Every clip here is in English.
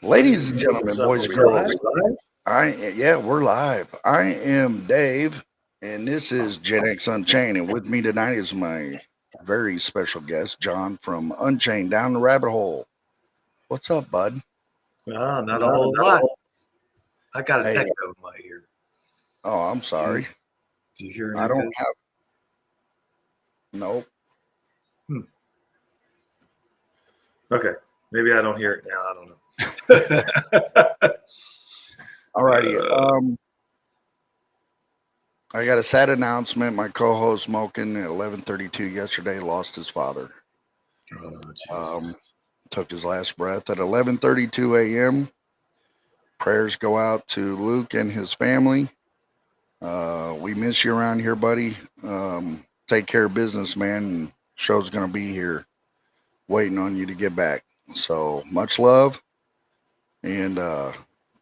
Ladies and What's gentlemen, up? boys Are and we girls, live? we're live. I am Dave, and this is Gen X Unchained, and with me tonight is my very special guest, John from Unchained Down the Rabbit Hole. What's up, bud? Not a whole lot. I got an Hey, echo in my ear. oh, I'm Do you, sorry. do you hear I don't anything? have no. Hmm. Okay, maybe I don't hear it now. I don't know. Alrighty. I got a sad announcement. My co-host Smoking at 11:32 yesterday lost his father. Oh, Um, Jesus. took his last breath at 11:32 a.m. Prayers go out to Luke and his family. We miss you around here, buddy. Take care of business, man. And show's gonna be here, waiting on you to get back. So much love, and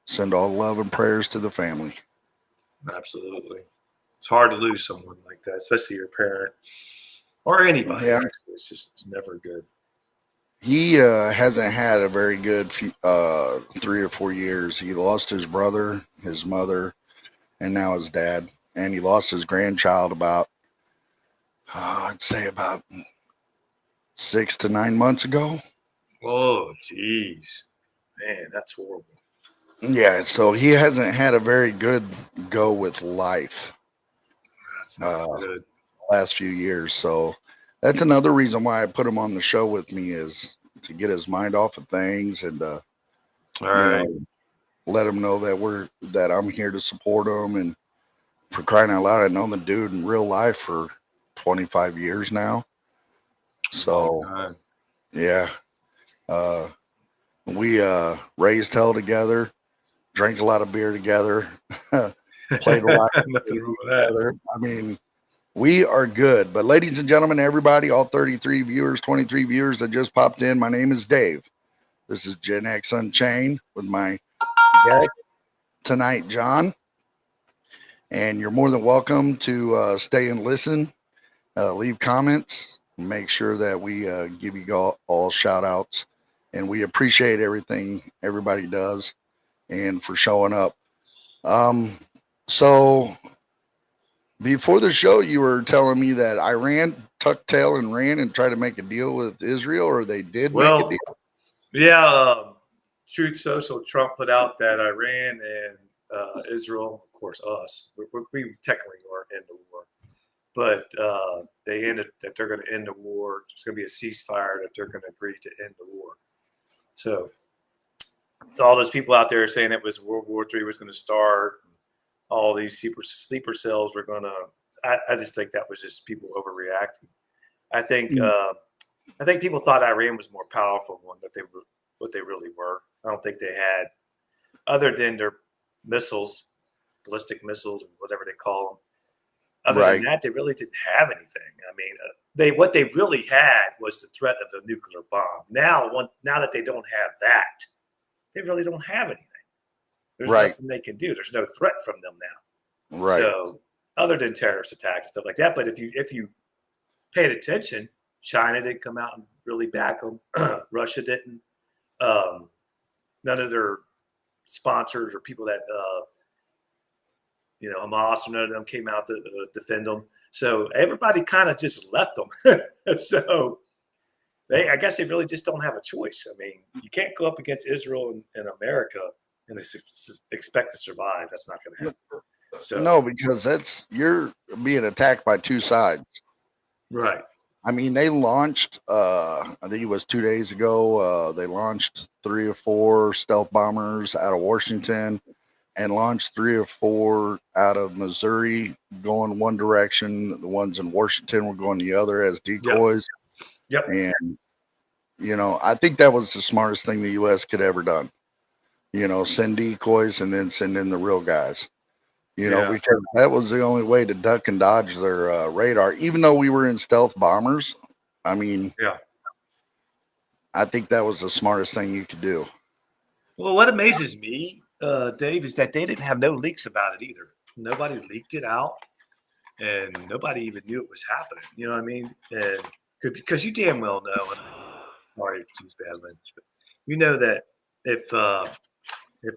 send all love and prayers to the family. Absolutely. It's hard to lose someone like that, especially your parent or anybody. Yeah, Actually, it's never good. he hasn't had a very good 3 or 4 years. He lost his brother, his mother, and now his dad. And he lost his grandchild about, I'd say about 6 to 9 months ago. Oh, jeez. Man, that's horrible. Yeah, so he hasn't had a very good go with life That's not uh good. last few years. So that's another reason why I put him on the show with me, is to get his mind off of things, and All you right. know, let him know that I'm here to support him. And for crying out loud, I've known the dude in real life for 25 years now. Long So time. yeah, uh we raised hell together, drank a lot of beer together, played a lot of Nothing wrong games with that. together. I mean, we are good. But ladies and gentlemen, everybody, all 33 viewers, 23 viewers that just popped in, my name is Dave. This is Gen X Unchained with my guest tonight, John. And you're more than welcome to stay and listen, leave comments, make sure that we give you all shout outs. And we appreciate everything everybody does and for showing up. Um, so before the show, you were telling me that Iran tucked tail and ran and tried to make a deal with Israel, or they did make a Well, deal. yeah, Truth Social, Trump put out that Iran and Israel, of course, us, we technically are in the war, but they ended that they're going to end the war. There's going to be a ceasefire that they're going to agree to end the war. So all those people out there saying it was World War III was going to start, all these sleeper cells were going to. I just think that was just people overreacting. I think Mm. I think people thought Iran was more powerful than what they really were. I don't think they had, other than their missiles, ballistic missiles, whatever they call them. Other than Right, that, they really didn't have anything. I mean, what they really had was the threat of a nuclear bomb. Now that they don't have that, they really don't have anything. There's right, nothing they can do. There's no threat from them now. right, So, other than terrorist attacks and stuff like that, but if you paid attention, China didn't come out and really back them. Russia didn't. Um, None of their sponsors or people that Hamas or none of them came out to defend them. So everybody kind of just left them. So I guess they really just don't have a choice. I mean, you can't go up against Israel and America and expect to survive. That's not going to happen. So no, because you're being attacked by two sides. right, I mean, they launched. I think it was 2 days ago. They launched 3 or 4 stealth bombers out of Washington, and launched 3 or 4 out of Missouri, going one direction. The ones in Washington were going the other as yep, decoys. yep, And I think that was the smartest thing the U.S. could ever done. Send decoys and then send in the real guys. yeah, Because that was the only way to duck and dodge their radar. Even though we were in stealth bombers, I mean, yeah. I think that was the smartest thing you could do. Well, what amazes me, Dave, is that they didn't have no leaks about it either. Nobody leaked it out, and nobody even knew it was happening. You know what I mean? And because you damn well know, and sorry to use bad language, but you know that if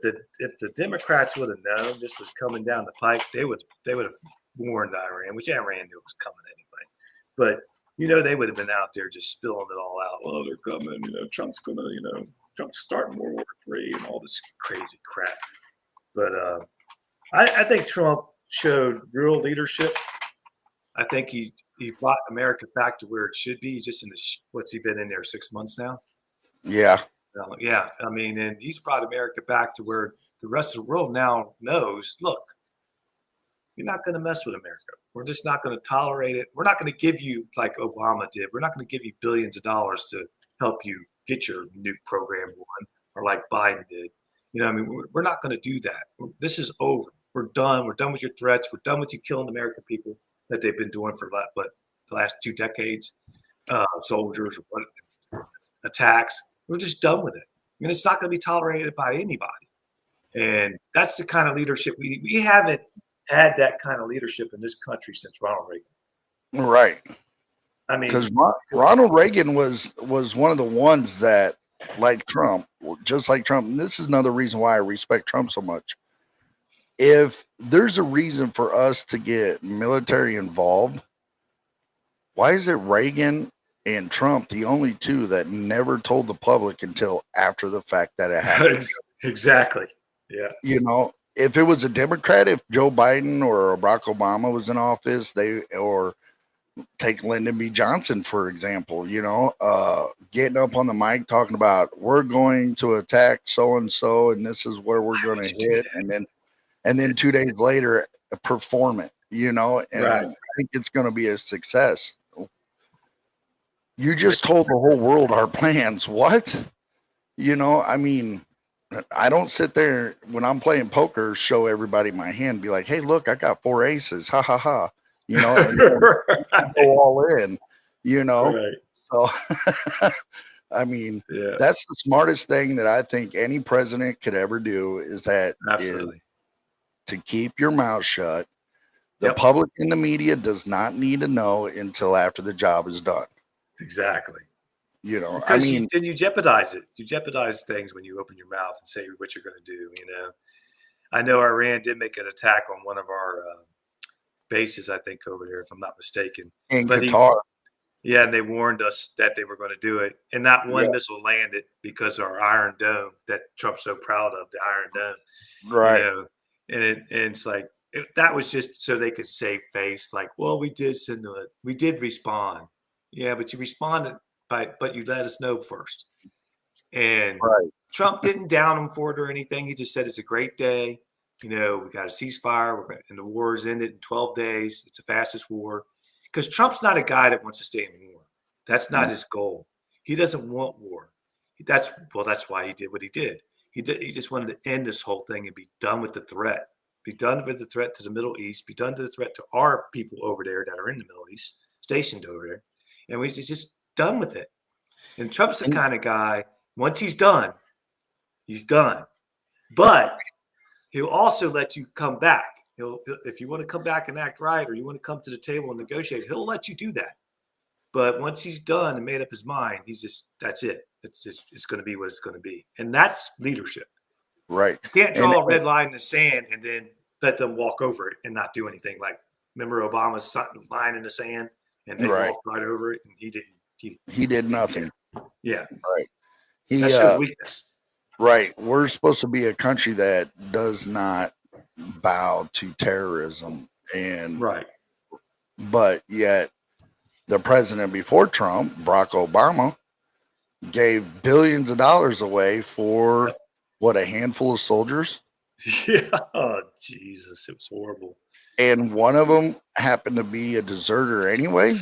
the Democrats would have known this was coming down the pike, they would have warned Iran, which Iran knew it was coming anyway. But they would have been out there just spilling it all out. Oh, they're coming. Trump's gonna. Trump's starting World War III and all this crazy crap. But I think Trump showed real leadership. I think he brought America back to where it should be. Just in what's he been in there 6 months now? Yeah. Yeah. I mean, and he's brought America back to where the rest of the world now knows, look, you're not going to mess with America. We're just not going to tolerate it. We're not going to give you, like Obama did, we're not going to give you billions of dollars to help you get your nuke program going, or like Biden did. I mean, we're not going to do that. This is over. We're done. We're done with your threats. We're done with you killing American people that they've been doing for the last 2 decades. Soldiers, attacks. We're just done with it. I mean, it's not going to be tolerated by anybody. And that's the kind of leadership we haven't had that kind of leadership in this country since Ronald Reagan. Right. I mean, because Ronald Reagan was one of the ones that, like Trump, just like Trump, and this is another reason why I respect Trump so much. If there's a reason for us to get military involved, why is it Reagan and Trump the only two that never told the public until after the fact that it happened? Exactly. Yeah. If it was a Democrat, if Joe Biden or Barack Obama was in office, or take Lyndon B. Johnson, for example, getting up on the mic talking about we're going to attack so-and-so and this is where we're going to hit. And then 2 days later, perform it, and right. I think it's going to be a success. You just told the whole world our plans. What? I mean, I don't sit there when I'm playing poker, show everybody my hand, be like, hey, look, I got 4 aces. Ha, ha, ha. And right. Go all in, Right. So, I mean, yeah. That's the smartest thing that I think any president could ever do is to keep your mouth shut. The public and the media does not need to know until after the job is done. Exactly. Because I mean, then you jeopardize it. You jeopardize things when you open your mouth and say what you're going to do. I know Iran did make an attack on one of our bases, I think, over there, if I'm not mistaken. In Qatar. And they warned us that they were going to do it. And not one missile landed because of our Iron Dome that Trump's so proud of, the Iron Dome. Right. And it's like, that was just so they could save face. Like, well, we did respond. Yeah, but you responded, but you let us know first. And Trump didn't down him for it or anything. He just said it's a great day. We got a ceasefire, and the war's ended in 12 days. It's the fastest war. Because Trump's not a guy that wants to stay in war. That's not his goal. He doesn't want war. That's why he did what he did. He just wanted to end this whole thing and be done with the threat. Be done with the threat to the Middle East. Be done with the threat to our people over there that are in the Middle East, stationed over there. And we're just done with it. And Trump's the kind of guy, once he's done, he's done. But he'll also let you come back. If you want to come back and act right, or you want to come to the table and negotiate, he'll let you do that. But once he's done and made up his mind, that's it. It's going to be what it's going to be. And that's leadership. Right. You can't draw a red line in the sand and then let them walk over it and not do anything. Like, remember Obama's line in the sand and they walked right over it and he didn't. He did nothing. Yeah. Right. That shows weakness. Right. We're supposed to be a country that does not bow to terrorism. But yet the president before Trump, Barack Obama, gave billions of dollars away for a handful of soldiers. Yeah. Oh, Jesus. It was horrible. And one of them happened to be a deserter anyway.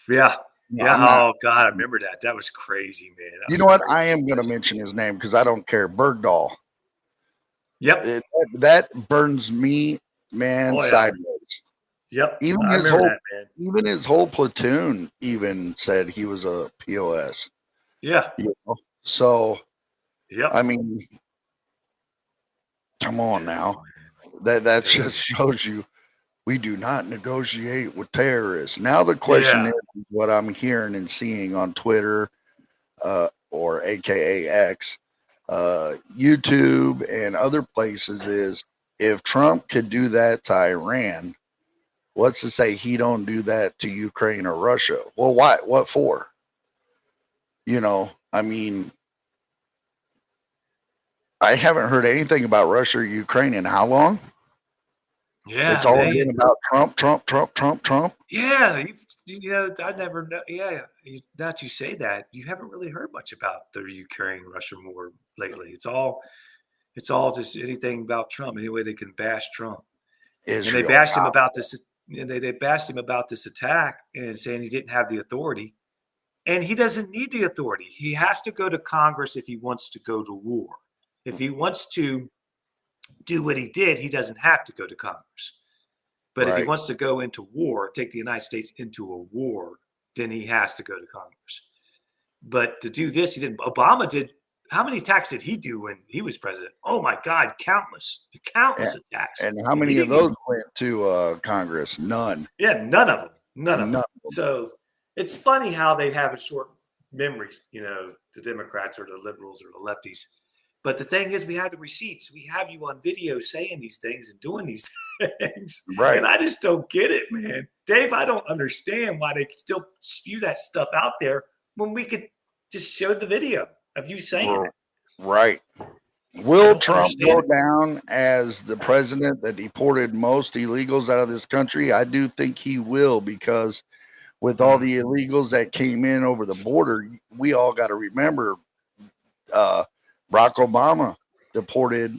Yeah. Oh, God. I remember that. That was crazy, man. You know what? I am going to mention his name because I don't care. Bergdahl. Yep. That burns me, man, sideways. Yep. Even his whole platoon even said he was a POS. Yeah. So, yeah. I mean, come on now. That just shows you we do not negotiate with terrorists. Now the question is what I'm hearing and seeing on Twitter or AKA X. YouTube and other places is if Trump could do that to Iran, what's to say he don't do that to Ukraine or Russia? Well, why? What for? I mean, I haven't heard anything about Russia or Ukraine in how long? It's Yeah, all been about Trump, Trump, Trump, Trump, Trump. Yeah, I never know. Yeah, now that you say that, you haven't really heard much about the Ukraine-Russia war lately. It's all just anything about Trump. Any way they can bash Trump, and they Israel. bashed him about this. And they bashed him about this attack and saying he didn't have the authority, and he doesn't need the authority. He has to go to Congress if he wants to go to war. If he wants to do what he did, he doesn't have to go to Congress. But if he Right. wants to go into war, take the United States into a war, then he has to go to Congress. But to do this, he didn't. Obama did. How many attacks did he do when he was president? Oh my God, countless attacks. And how many of those went to Congress? None. Yeah, none of them. None of them. None. So it's funny how they have a short memories, the Democrats or the liberals or the lefties. But the thing is, we have the receipts. We have you on video saying these things and doing these things. Right. And I just don't get it, man. Dave, I don't understand why they still spew that stuff out there when we could just show the video of you saying it. Right. Will Trump go down as the president that deported most illegals out of this country? I do think he will, because with all the illegals that came in over the border, we all got to remember Barack Obama deported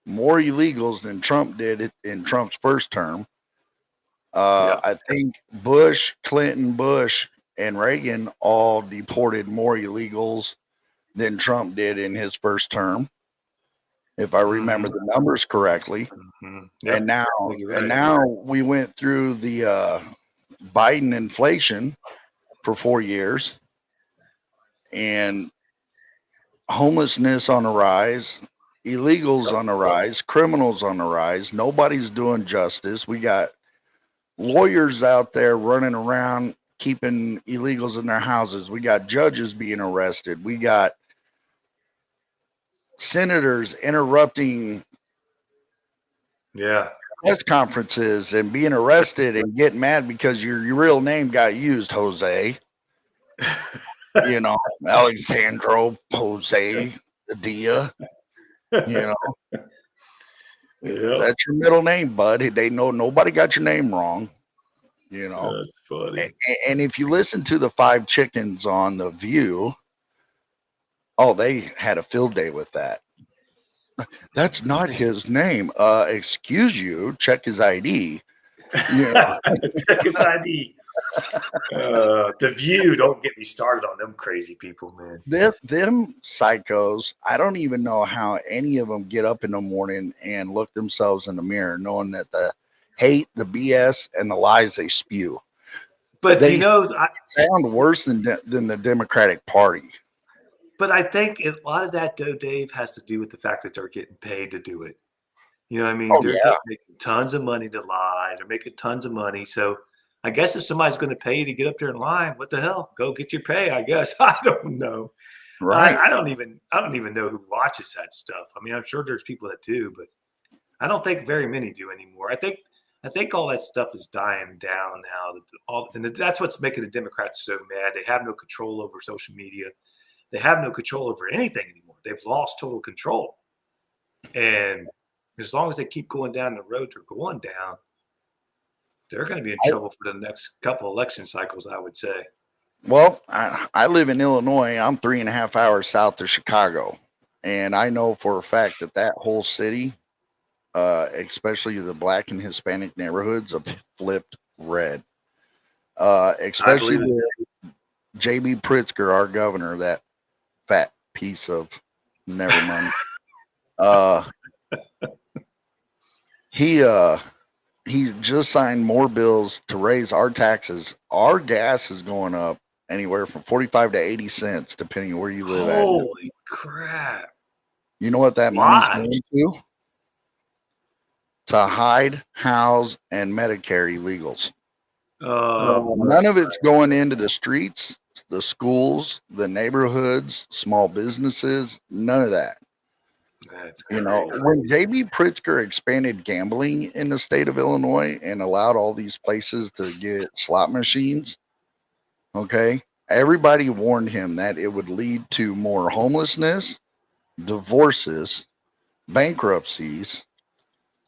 more illegals than Trump did in Trump's first term. I think Clinton, Bush, and Reagan all deported more illegals than Trump did in his first term, if I remember the numbers correctly. Yep. And now we went through the Biden inflation for 4 years, and homelessness on the rise, illegals on the rise, criminals on the rise. Nobody's doing justice. We got lawyers out there running around keeping illegals in their houses. We got judges being arrested. We got senators interrupting press conferences and being arrested and getting mad because your real name got used, Jose. Alexandro Jose Dia. That's your middle name, bud. They know nobody got your name wrong. That's funny. And if you listen to the 5 chickens on The View, they had a field day with that. That's not his name. Excuse you. Check his ID. Check his ID. The View, don't get me started on them crazy people, man. Them psychos, I don't even know how any of them get up in the morning and look themselves in the mirror knowing that the hate, the BS, and the lies they spew. But they sound worse than the Democratic Party. But I think a lot of that, though, Dave, has to do with the fact that they're getting paid to do it. You know what I mean? They're making tons of money to lie. They're making tons of money. So I guess if somebody's going to pay you to get up there and lie, what the hell? Go get your pay, I guess. I don't know. Right. I don't even know who watches that stuff. I mean, I'm sure there's people that do, but I don't think very many do anymore. I think all that stuff is dying down now. And that's what's making the Democrats so mad. They have no control over social media. They have no control over anything anymore. They've lost total control. And as long as they keep going down the road they're going down, they're going to be in trouble for the next couple election cycles, I would say. Well, I live in Illinois. I'm 3.5 hours south of Chicago. And I know for a fact that whole city, especially the Black and Hispanic neighborhoods, have flipped red. Especially with J.B. Pritzker, our governor, that fat piece of never mind. He's just signed more bills to raise our taxes. Our gas is going up anywhere from 45 to 80 cents, depending on where you live. Holy crap. You know what that money's going to? To hide, house, and Medicare illegals. None of it's going into the streets, the schools, the neighborhoods, small businesses, none of that. That's You crazy. know, when J.B. Pritzker expanded gambling in the state of Illinois and allowed all these places to get slot machines, okay, everybody warned him that it would lead to more homelessness, divorces, bankruptcies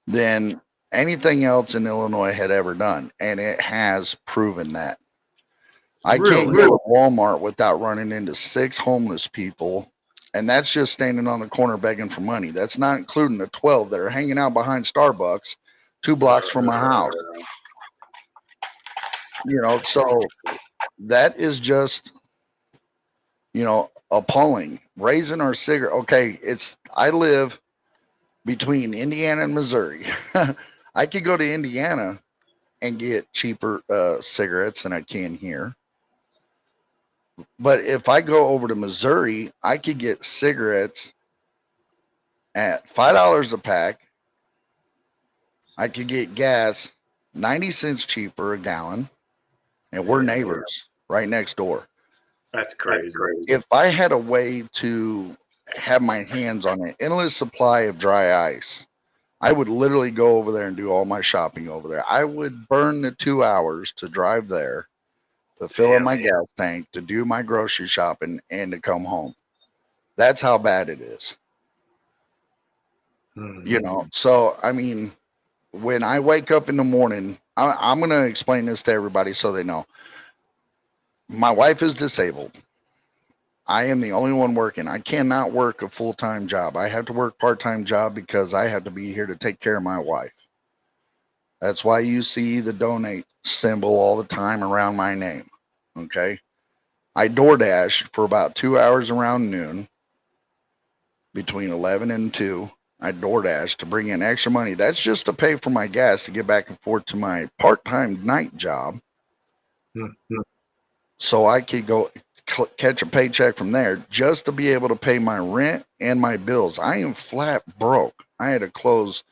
than anything else in Illinois had ever done. And it has proven that. I can't Really? go to Walmart without running into 6 homeless people. And that's just standing on the corner begging for money. That's not including the 12 that are hanging out behind Starbucks 2 blocks from my house. You know, so that is just, appalling. Raising our cigarette. Okay, I live between Indiana and Missouri. I could go to Indiana and get cheaper cigarettes than I can here. But if I go over to Missouri, I could get cigarettes at $5 a pack. I could get gas 90 cents cheaper a gallon, and we're neighbors right next door. That's crazy. If I had a way to have my hands on an endless supply of dry ice, I would literally go over there and do all my shopping over there. I would burn the 2 hours to drive there, to fill up my gas tank, to do my grocery shopping, and to come home. That's how bad it is. So, I mean, when I wake up in the morning, I'm going to explain this to everybody so they know. My wife is disabled. I am the only one working. I cannot work a full-time job. I have to work part-time job because I have to be here to take care of my wife. That's why you see the donate symbol all the time around my name. Okay. I DoorDash for about 2 hours around noon, between 11 and 2. I DoorDash to bring in extra money. That's just to pay for my gas to get back and forth to my part-time night job. So I could go catch a paycheck from there just to be able to pay my rent and my bills. I am flat broke. I had to close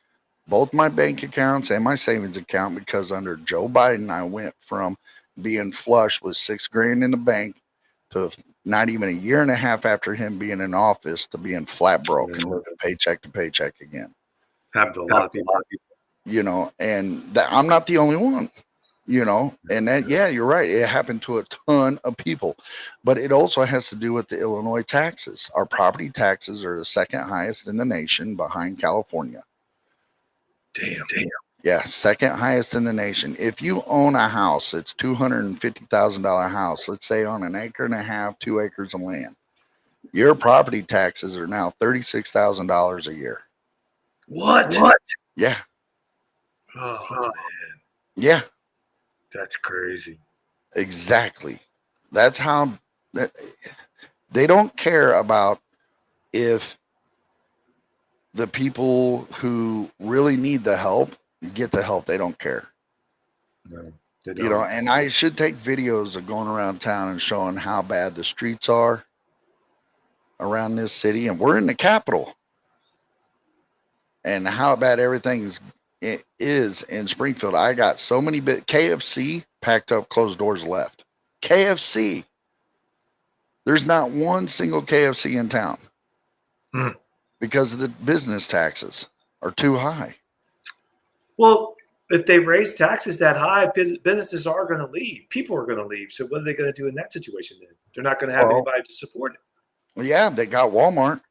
both my bank accounts and my savings account because under Joe Biden, I went from being flush with $6,000 in the bank to not even a year and a half after him being in office to being flat broke and living paycheck to paycheck again. Happened to a lot of people. And I'm not the only one. And that, yeah, you're right. It happened to a ton of people, but it also has to do with the Illinois taxes. Our property taxes are the second highest in the nation behind California. Damn. Yeah, second highest in the nation. If you own a house, it's $250,000 house, let's say on an acre and a half, 2 acres of land. Your property taxes are now $36,000 a year. What? Yeah. Oh, man. Yeah. That's crazy. Exactly. That's how they don't care about if the people who really need the help get the help. They don't care. No, they don't. And I should take videos of going around town and showing how bad the streets are around this city. And we're in the capital. And how bad everything is in Springfield. I got so many KFC packed up, closed doors, left. KFC. There's not one single KFC in town because of the business taxes are too high. Well, if they raise taxes that high, businesses are going to leave. People are going to leave. So what are they going to do in that situation then? They're not going to have anybody to support it. Well, yeah, they got Walmart.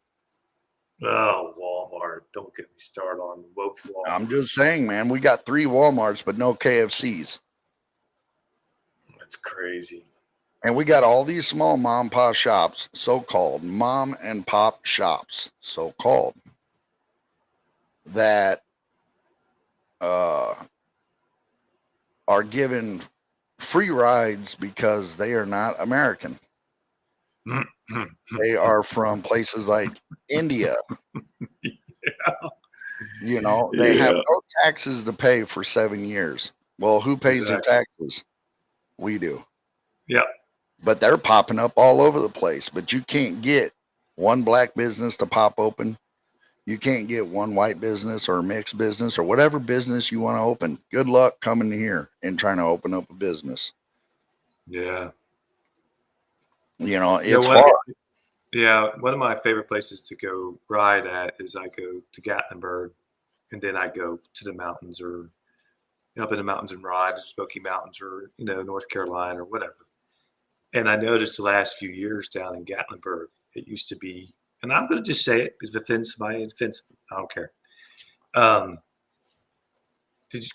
Oh, Walmart. Don't get me started on woke Walmart. I'm just saying, man, we got 3 Walmarts, but no KFCs. That's crazy. And we got all these small mom and pop shops, so-called mom and pop shops, so-called, that are given free rides because they are not American. They are from places like India. They have no taxes to pay for 7 years. Well, who pays their taxes? We do. Yeah. But they're popping up all over the place. But you can't get one black business to pop open. You can't get one white business or a mixed business or whatever business you want to open. Good luck coming here and trying to open up a business. Yeah. It's hard. Yeah, one of my favorite places to go ride at is I go to Gatlinburg, and then I go to the mountains or up in the mountains and ride the Smoky Mountains or North Carolina or whatever. And I noticed the last few years down in Gatlinburg, it used to be, and I'm going to just say it because it offends somebody, it offends me. I don't care.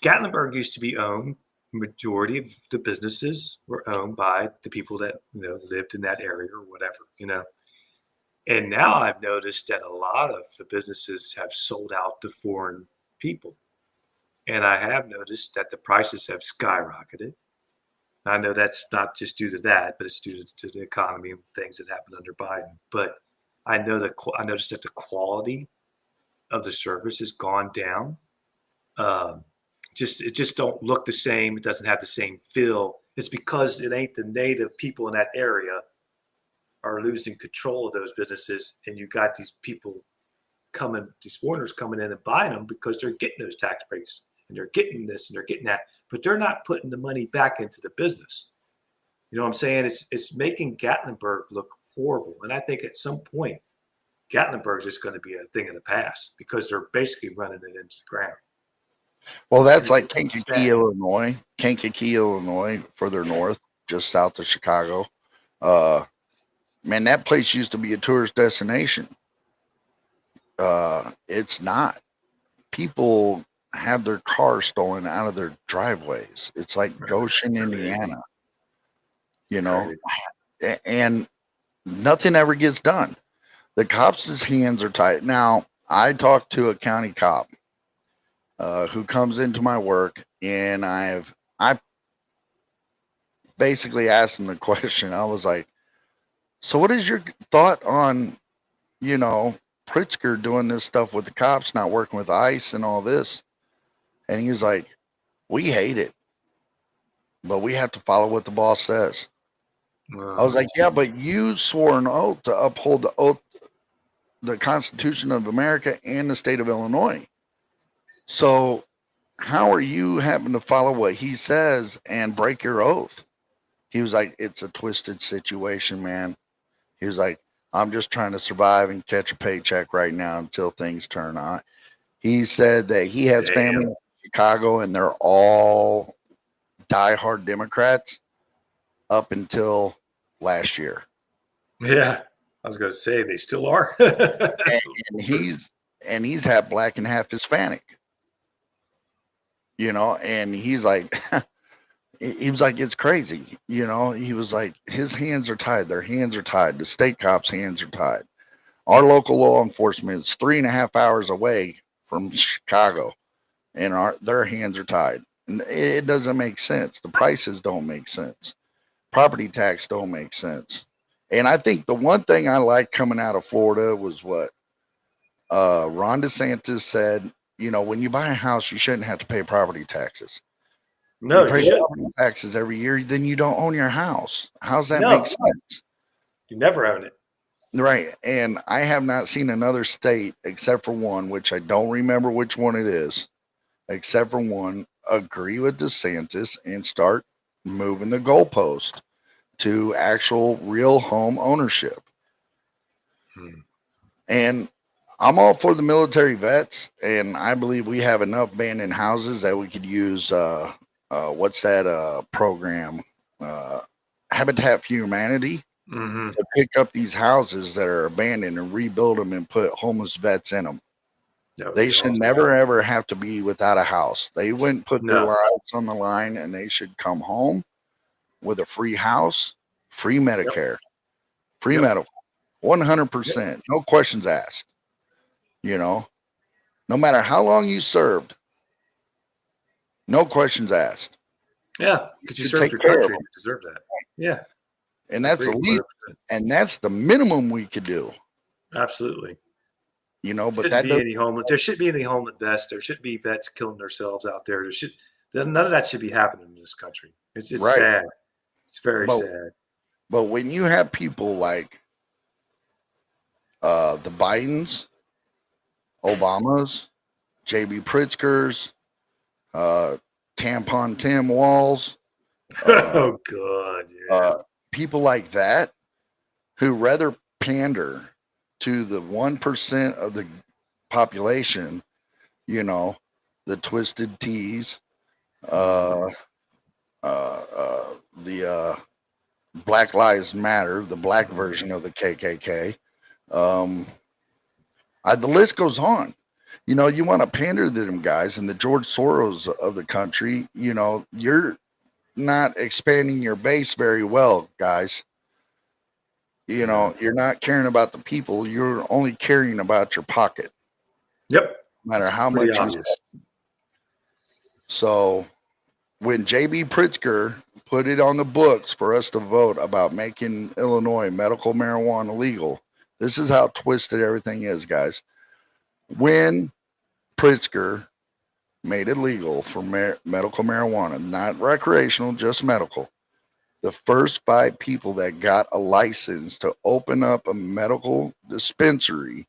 Gatlinburg used to be owned. Majority of the businesses were owned by the people that lived in that area or whatever. And now I've noticed that a lot of the businesses have sold out to foreign people. And I have noticed that the prices have skyrocketed. I know that's not just due to that, but it's due to the economy and things that happened under Biden. But I noticed that the quality of the service has gone down. It just don't look the same. It doesn't have the same feel. It's because it ain't the native people in that area are losing control of those businesses, and you got these foreigners coming in and buying them because they're getting those tax breaks and they're getting this and they're getting that, but they're not putting the money back into the business. You know what I'm saying? It's making Gatlinburg look horrible, and I think at some point Gatlinburg is just going to be a thing of the past because they're basically running it into the ground. Well, that's like Kankakee, Illinois, further north, just south of Chicago. Man, that place used to be a tourist destination. It's not. People have their cars stolen out of their driveways. It's like Goshen, Indiana. And nothing ever gets done. The cops' hands are tied. Now, I talked to a county cop who comes into my work, and I basically asked him the question. I was like, so what is your thought on, Pritzker doing this stuff with the cops, not working with ICE and all this? And he was like, we hate it, but we have to follow what the boss says. I was like, yeah, but you swore an oath to uphold the Constitution of America and the state of Illinois. So how are you having to follow what he says and break your oath? He was like, it's a twisted situation, man. He was like, I'm just trying to survive and catch a paycheck right now until things turn on. He said that he has family in Chicago and they're all diehard Democrats up until last year. Yeah, I was going to say they still are. and he's half black and half Hispanic. And he's like, he was like, it's crazy. He was like, his hands are tied. Their hands are tied. The state cops' hands are tied. Our local law enforcement is 3.5 hours away from Chicago, and their hands are tied. And it doesn't make sense. The prices don't make sense. Property tax don't make sense. And I think the one thing I like coming out of Florida was what Ron DeSantis said. When you buy a house, you shouldn't have to pay property taxes. No, you pay property taxes every year, then you don't own your house. How's that make sense? You never own it. Right. And I have not seen another state except for one, which I don't remember which one it is, except for one, agree with DeSantis and start moving the goalpost to actual real home ownership. And I'm all for the military vets, and I believe we have enough abandoned houses that we could use what's that program? Habitat for Humanity to pick up these houses that are abandoned and rebuild them and put homeless vets in them. They should never ever have to be without a house. They wouldn't put their lives on the line, and they should come home with a free house, free Medicare, free medical, 100%, no questions asked. No matter how long you served, no questions asked. Yeah, because you served your country, you deserve that. Yeah. And that's the least, and that's the minimum we could do. Absolutely. But there shouldn't be any homeless vets. There shouldn't be vets killing themselves out there. None of that should be happening in this country. It's right. Sad. It's very sad. But when you have people like the Bidens, Obamas, J.B. Pritzkers, Tampon Tim Walls, oh God, yeah. People like that who rather pander to the 1% of the population, you know, the twisted teas, uh, the Black Lives Matter, the black version of the KKK. Um, the list goes on. You know, you want to pander to them guys and the George Soros of the country. You know, you're not expanding your base very well, guys. You know, you're not caring about the people. You're only caring about your pocket, Yep. no matter how Pretty much you. obvious. So when JB Pritzker put it on the books for us to vote about making Illinois medical marijuana legal, this is how twisted everything is, guys. When Pritzker made it legal for medical marijuana, not recreational, just medical, the first 5 people that got a license to open up a medical dispensary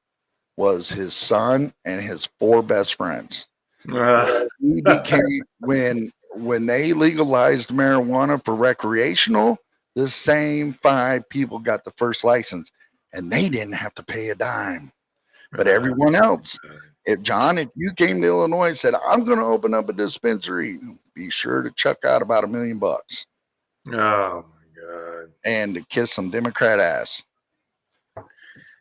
was his son and his 4 best friends. He became when they legalized marijuana for recreational, the same 5 people got the first license, and they didn't have to pay a dime. But everyone else, if you came to Illinois and said, "I'm going to open up a dispensary," be sure to chuck out about $1 million bucks. Oh my God! And to kiss some Democrat ass,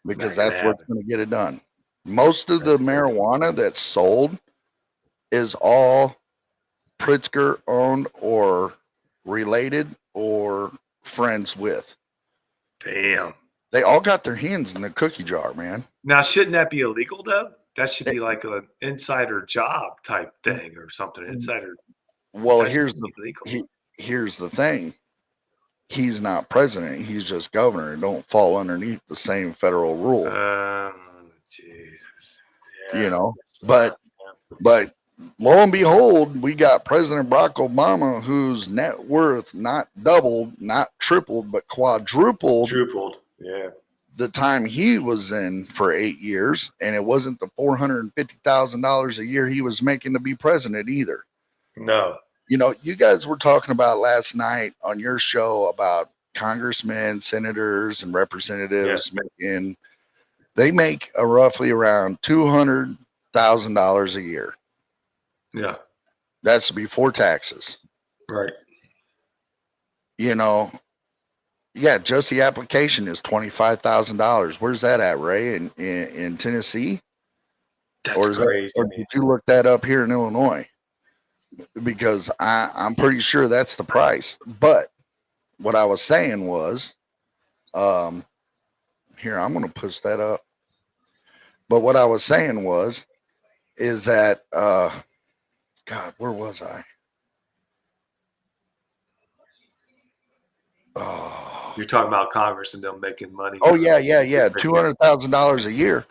because that's what's going to get it done. Most of the marijuana that's sold is all Pritzker owned or related or friends with. Damn. They all got their hands in the cookie jar, man. Now, shouldn't that be illegal though? That should be like an insider job type thing or something. Insider. Well, here's the thing. He's not president. He's just governor. It don't fall underneath the same federal rule. Jesus. Yeah, you know, but lo and behold, we got President Barack Obama, whose net worth not doubled, not tripled, but quadrupled. Yeah. The time he was in for 8 years, and it wasn't the $450,000 a year he was making to be president either. No. You know, you guys were talking about last night on your show about congressmen, senators, and representatives they make roughly around $200,000 a year. Yeah. That's before taxes. Right. You know, yeah, just the application is $25,000. Where's that at, Ray? In Tennessee? That's crazy. Or did you look that up here in Illinois? Because I'm pretty sure that's the price. But what I was saying was, here, I'm going to push that up. But what I was saying is that, God, where was I? Oh. You're talking about Congress and them making money. Oh, yeah. $200,000 a year.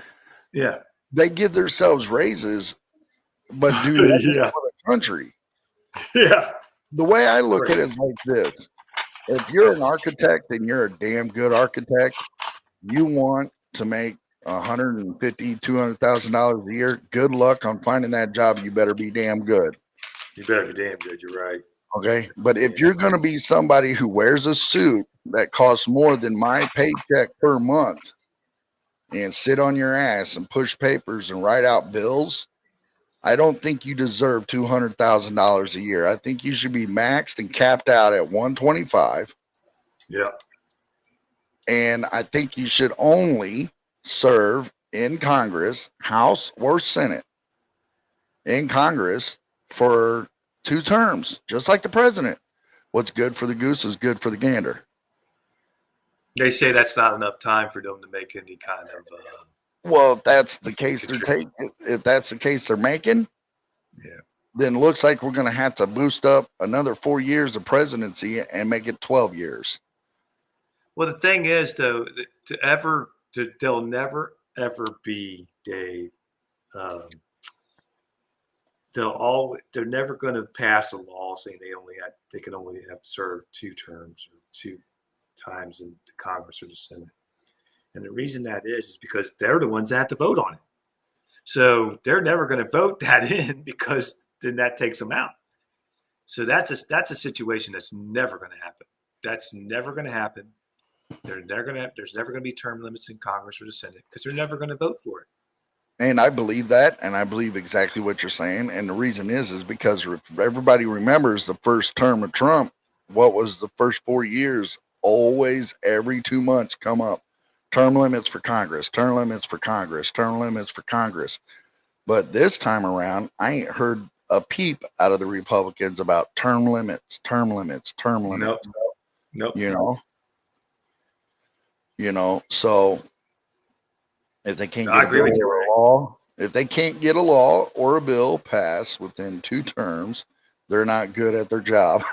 Yeah. They give themselves raises, but do nothing for the country. Yeah. The way I look at it is like this. If you're an architect and you're a damn good architect, you want to make $150,000, $200,000 a year. Good luck on finding that job. You better be damn good. You better be damn good. You're right. Okay. But if you're going to be somebody who wears a suit that costs more than my paycheck per month and sit on your ass and push papers and write out bills, I don't think you deserve $200,000 a year. I think you should be maxed and capped out at 125. Yeah. And I think you should only serve in Congress, House or Senate, in Congress for 2 terms, just like the president. What's good for the goose is good for the gander. They say that's not enough time for them to make any kind of. Well, if that's the case they're taking, if that's the case they're making, then it looks like we're going to have to boost up another 4 years of presidency and make it 12 years. Well, the thing is, though, they'll never ever be, Dave. They're never going to pass a law saying they can only have served 2 terms or 2 times in the Congress or the Senate. And the reason that is because they're the ones that have to vote on it. So they're never going to vote that in because then that takes them out. So that's a situation that's never going to happen. That's never going to happen. There's never going to be term limits in Congress or the Senate because they're never going to vote for it. And I believe that, and I believe exactly what you're saying. And the reason is because if everybody remembers the first term of Trump, what was the first 4 years? Always, every 2 months, come up term limits for Congress, term limits for Congress, term limits for Congress. But this time around, I ain't heard a peep out of the Republicans about term limits, term limits, term Nope. limits. Nope. You know. So if they can't I get a agree bill with you, or a Ray. law, if they can't get a law or a bill passed within 2 terms, they're not good at their job.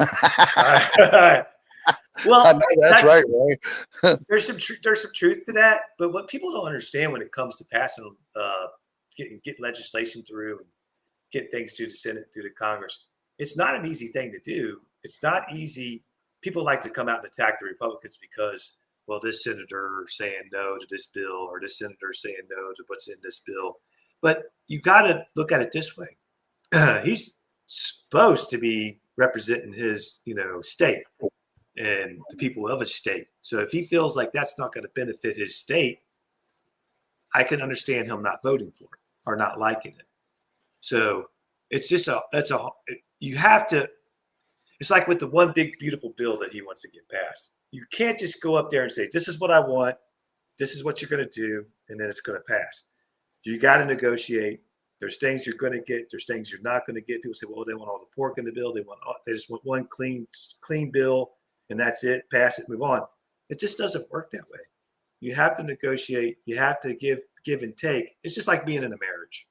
Well, I know that's right, Ray. there's some truth to that, but what people don't understand when it comes to passing, getting legislation through and get things through the Senate, through the Congress, it's not an easy thing to do. It's not easy. People like to come out and attack the Republicans because, well, this senator saying no to this bill or this senator saying no to what's in this bill. But you got to look at it this way. He's supposed to be representing his, state and the people of his state. So if he feels like that's not going to benefit his state, I can understand him not voting for it or not liking it. So it's just you have to, it's like with the one big, beautiful bill that he wants to get passed. You can't just go up there and say, this is what I want. This is what you're going to do. And then it's going to pass. You got to negotiate. There's things you're going to get. There's things you're not going to get. People say, well, they want all the pork in the bill. They just want one clean bill. And that's it. Pass it, move on. It just doesn't work that way. You have to negotiate. You have to give and take. It's just like being in a marriage.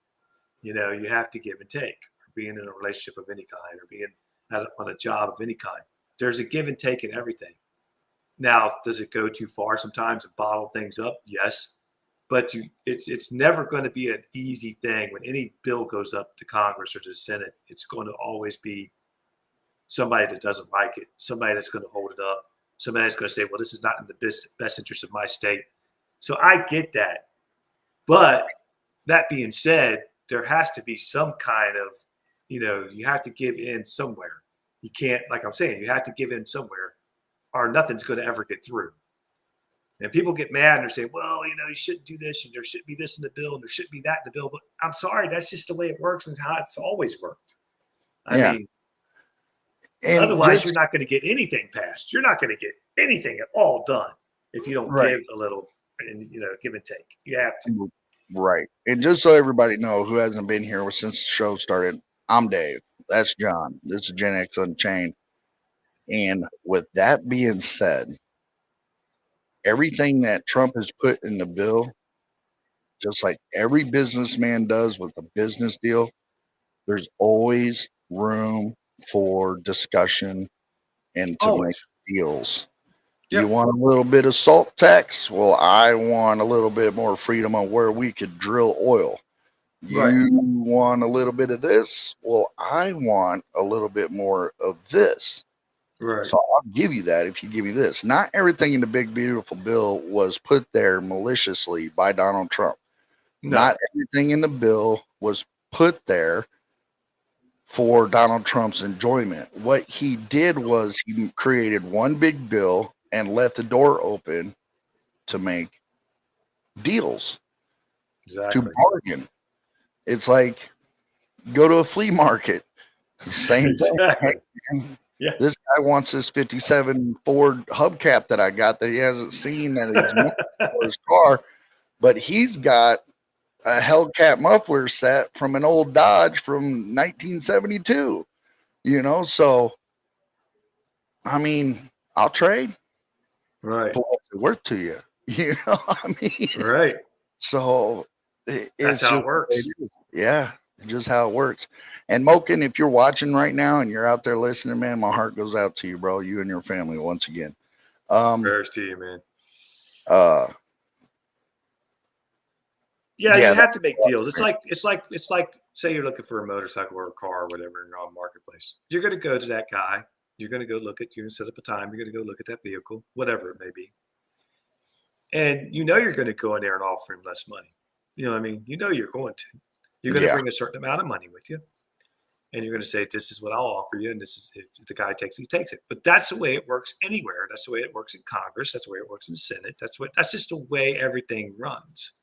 You have to give and take, or being in a relationship of any kind, or being on a job of any kind. There's a give and take in everything. Now, does it go too far sometimes and bottle things up? Yes. But it's never going to be an easy thing. When any bill goes up to Congress or to the Senate, it's going to always be somebody that doesn't like it, somebody that's going to hold it up, somebody that's going to say, well, this is not in the best interest of my state. So I get that. But that being said, there has to be some kind of, you have to give in somewhere. You can't, like I'm saying, you have to give in somewhere or nothing's going to ever get through. And people get mad and they say, well, you shouldn't do this and there should be this in the bill and there should be that in the bill. But I'm sorry, that's just the way it works and how it's always worked. I mean, and otherwise you're not going to get anything passed. You're not going to get anything at all done if you don't give a little and, give and take. You have to. Right. And just so everybody knows who hasn't been here since the show started, I'm Dave. That's John. This is Gen X Unchained. And with that being said, everything that Trump has put in the bill, just like every businessman does with a business deal, there's always room for discussion and to make deals. Yep. You want a little bit of salt tax? Well, I want a little bit more freedom on where we could drill oil. You want a little bit of this? Well, I want a little bit more of this. Right. So I'll give you that if you give me this. Not everything in the big, beautiful bill was put there maliciously by Donald Trump. No. Not everything in the bill was put there for Donald Trump's enjoyment. What he did was he created one big bill and left the door open to make deals, to bargain. It's like go to a flea market. Same thing. Hey, yeah. This guy wants this 57 Ford hubcap that I got that he hasn't seen that he's made for his car, but he's got a Hellcat muffler set from an old Dodge from 1972. So I mean, I'll trade. Right. For what's it worth to you? I mean, right. So that's how it works. Yeah, just how it works. And Moken, if you're watching right now and you're out there listening, man, my heart goes out to you, bro. You and your family once again. Prayers to you, man. Yeah, you have to make deals. It's like say you're looking for a motorcycle or a car or whatever in your marketplace. You're going to go to that guy. You're going to go look at, you set up a time. You're going to go look at that vehicle, whatever it may be. And you're going to go in there and offer him less money. You know what I mean? You're going to. You're going to bring a certain amount of money with you. and you're going to say, this is what I'll offer you. And this is, if the guy takes it, he takes it. But that's the way it works anywhere. That's the way it works in Congress. That's the way it works in the Senate. That's just the way everything runs.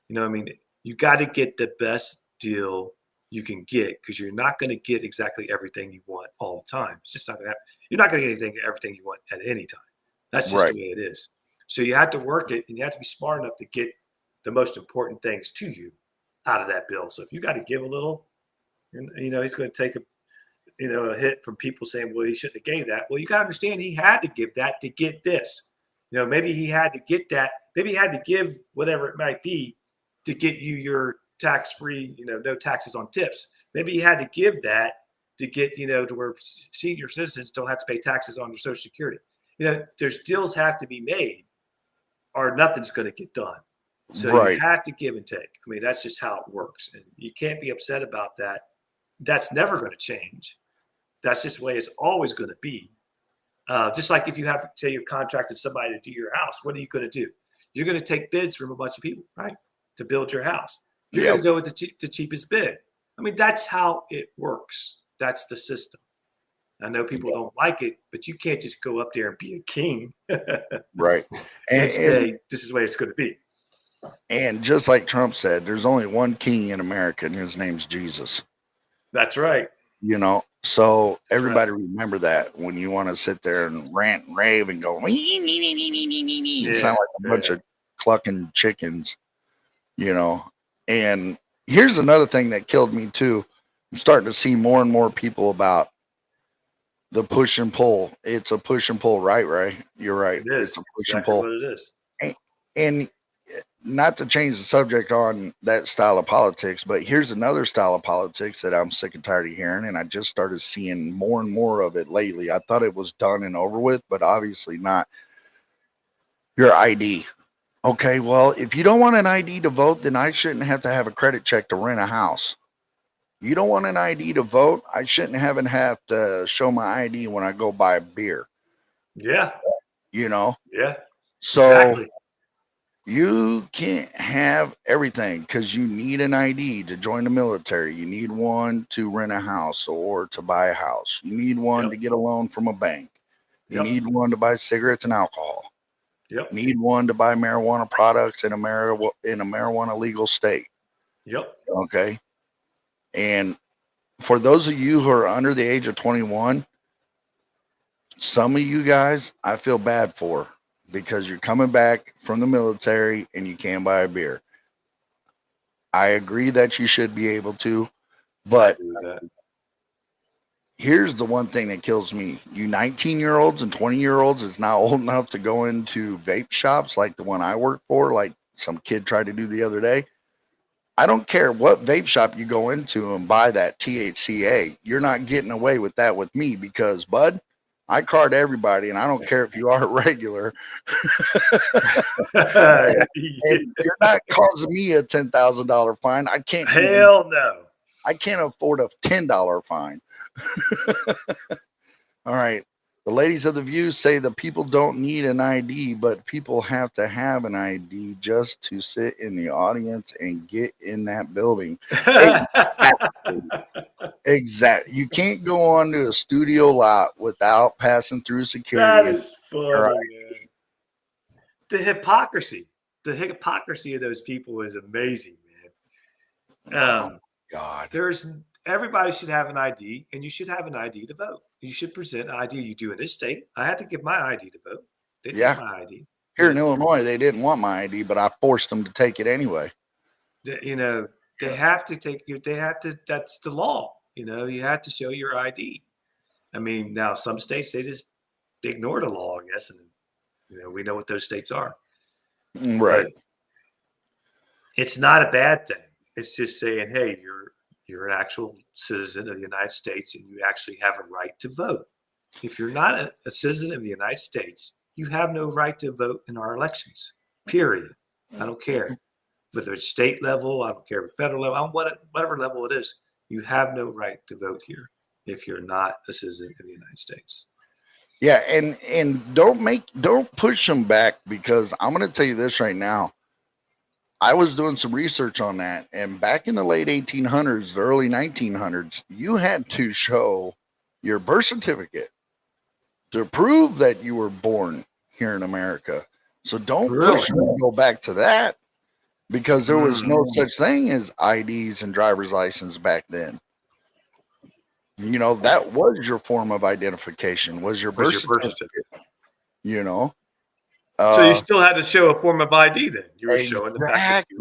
You know what I mean? You got to get the best deal you can get, because you're not going to get exactly everything you want all the time. It's just not going to happen. You're not going to get everything you want at any time. That's just the way it is. So you have to work it, and you have to be smart enough to get the most important things to you out of that bill. So if you got to give a little, you know, he's going to take a hit from people saying, well, he shouldn't have gave that. Well, you got to understand, he had to give that to get this. You know, maybe he had to get that. Maybe he had to give whatever it might be to get you your tax-free, you know, no taxes on tips. Maybe he had to give that to get, you know, to where senior citizens don't have to pay taxes on their Social Security. You know, there's deals have to be made, or nothing's going to get done. So you have to give and take. I mean, that's just how it works. And you can't be upset about that. That's never going to change. That's just the way it's always going to be. Just like if you have, say, you've contracted somebody to do your house, what are you going to do? You're going to take bids from a bunch of people, right, to build your house. You're going to go with the cheapest bid. I mean, that's how it works. That's the system. I know people don't like it, but you can't just go up there and be a king. Right. And say, this is the way it's going to be. And just like Trump said, there's only one king in America, and his name's Jesus. That's right. You know, so everybody remember that when you want to sit there and rant and rave and go, you sound like a bunch of clucking chickens, you know. And here's another thing that killed me too. I'm starting to see more and more people about the push and pull. It's a push and pull, right? You're right. It is. It's a push and pull. What it is. And not to change the subject on that style of politics, but here's another style of politics that I'm sick and tired of hearing, and I just started seeing more and more of it lately. I thought it was done and over with, but obviously not. Your ID. Okay, well, if you don't want an ID to vote, then I shouldn't have to have a credit check to rent a house. You don't want an ID to vote, I shouldn't have to show my ID when I go buy a beer. Yeah. You know? Yeah. So exactly. You can't have everything because you need an ID to join the military. You need one to rent a house or to buy a house. You need one to get a loan from a bank. You need one to buy cigarettes and alcohol. You need one to buy marijuana products in a marijuana legal state. Okay. And for those of you who are under the age of 21, some of you guys I feel bad for, because you're coming back from the military and you can't buy a beer. I agree that you should be able to, but here's the one thing that kills me. You 19-year-olds and 20-year-olds is not old enough to go into vape shops like the one I work for, like some kid tried to do the other day. I don't care what vape shop you go into and buy that THCA. You're not getting away with that with me, because, bud, I card everybody, and I don't care if you are regular. and you're not causing me a $10,000 fine. I can't. No. I can't afford a $10 fine. All right. The ladies of the View say the people don't need an ID, but people have to have an ID just to sit in the audience and get in that building. Exactly. You can't go onto a studio lot without passing through security. That is funny, man. The hypocrisy of those people is amazing, man. Oh, God. Everybody should have an ID, and you should have an ID to vote. You should present an ID. You do in this state. I had to give my ID to vote. They took my ID. Here in Illinois, they didn't want my ID, but I forced them to take it anyway. You know, they have to that's the law. You know, you have to show your ID. I mean, now some states, they just ignore the law, I guess. And, you know, we know what those states are. Right. But it's not a bad thing. It's just saying, hey, you're an actual citizen of the United States, and you actually have a right to vote. If you're not a citizen of the United States, you have no right to vote in our elections, period. I don't care. Whether it's state level, I don't care if federal level, whatever level it is, you have no right to vote here if you're not a citizen of the United States. Yeah, and don't push them back, because I'm going to tell you this right now. I was doing some research on that, and back in the late 1800s, the early 1900s, you had to show your birth certificate to prove that you were born here in America. So don't Really? push me to go back to that because there was no Mm. such thing as IDs and driver's license back then. You know, that was your form of identification, was your Was birth your birth certificate, certificate? you know. So you Uh, still had to show a form of ID then. You were showing the fact that exactly. you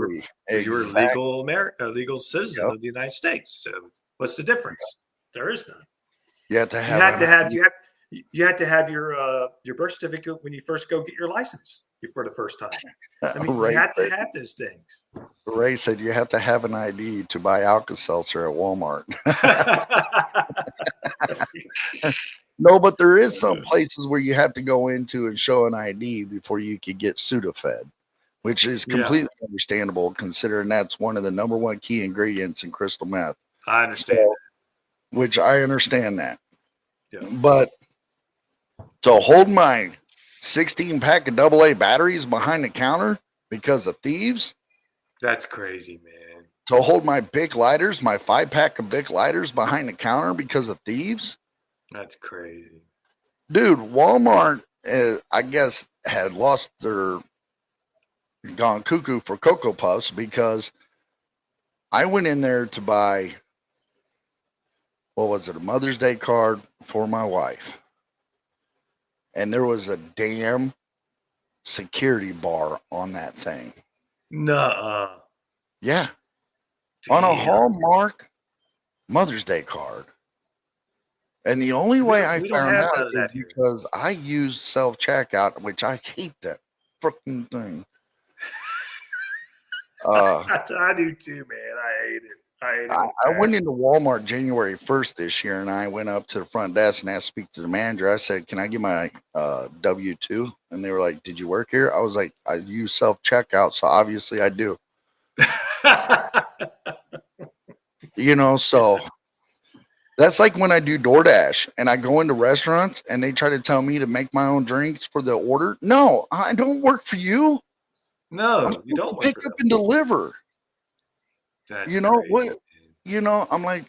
were a Exactly. legal citizen Yep. of the United States. So what's the difference? There is none. You have to You have had an to have ID. you had to have your birth certificate when you first go get your license for the first time. I mean, you Ray had to said, have those things. Ray said you have to have an ID to buy Alka-Seltzer at Walmart. No, but there is some places where you have to go into and show an ID before you could get Sudafed, which is Yeah, completely understandable considering that's one of the number one key ingredients in crystal meth. I understand So, which I understand that. that. Yeah, But to hold my 16 pack of AA batteries behind the counter because of thieves, that's crazy, man. to hold my Bic lighters, my 5 pack of Bic lighters behind the counter because of thieves, That's crazy. dude, Walmart, I guess, had lost their gone cuckoo for Cocoa Puffs because I went in there to buy, what was it, a Mother's Day card for my wife. And there was a damn security bar on that thing. Nuh-uh. Yeah. On a Damn. Hallmark Mother's Day card. And the only way I We don't found have out none of is that here. because I used self checkout, which I hate that freaking thing. I do too, man. I hate it. I hate it with I went passion. into Walmart January 1st this year, and I went up to the front desk and asked to speak to the manager. I said, "Can I get my W-2?" And they were like, "Did you work here?" I was like, "I use self checkout, so obviously I do." You know, so that's like when I do DoorDash and I go into restaurants and they try to tell me to make my own drinks for the order. No, I don't work for you. I'm No, you supposed to don't work pick for up them. and deliver. That's You know crazy, what? man. You know, I'm like,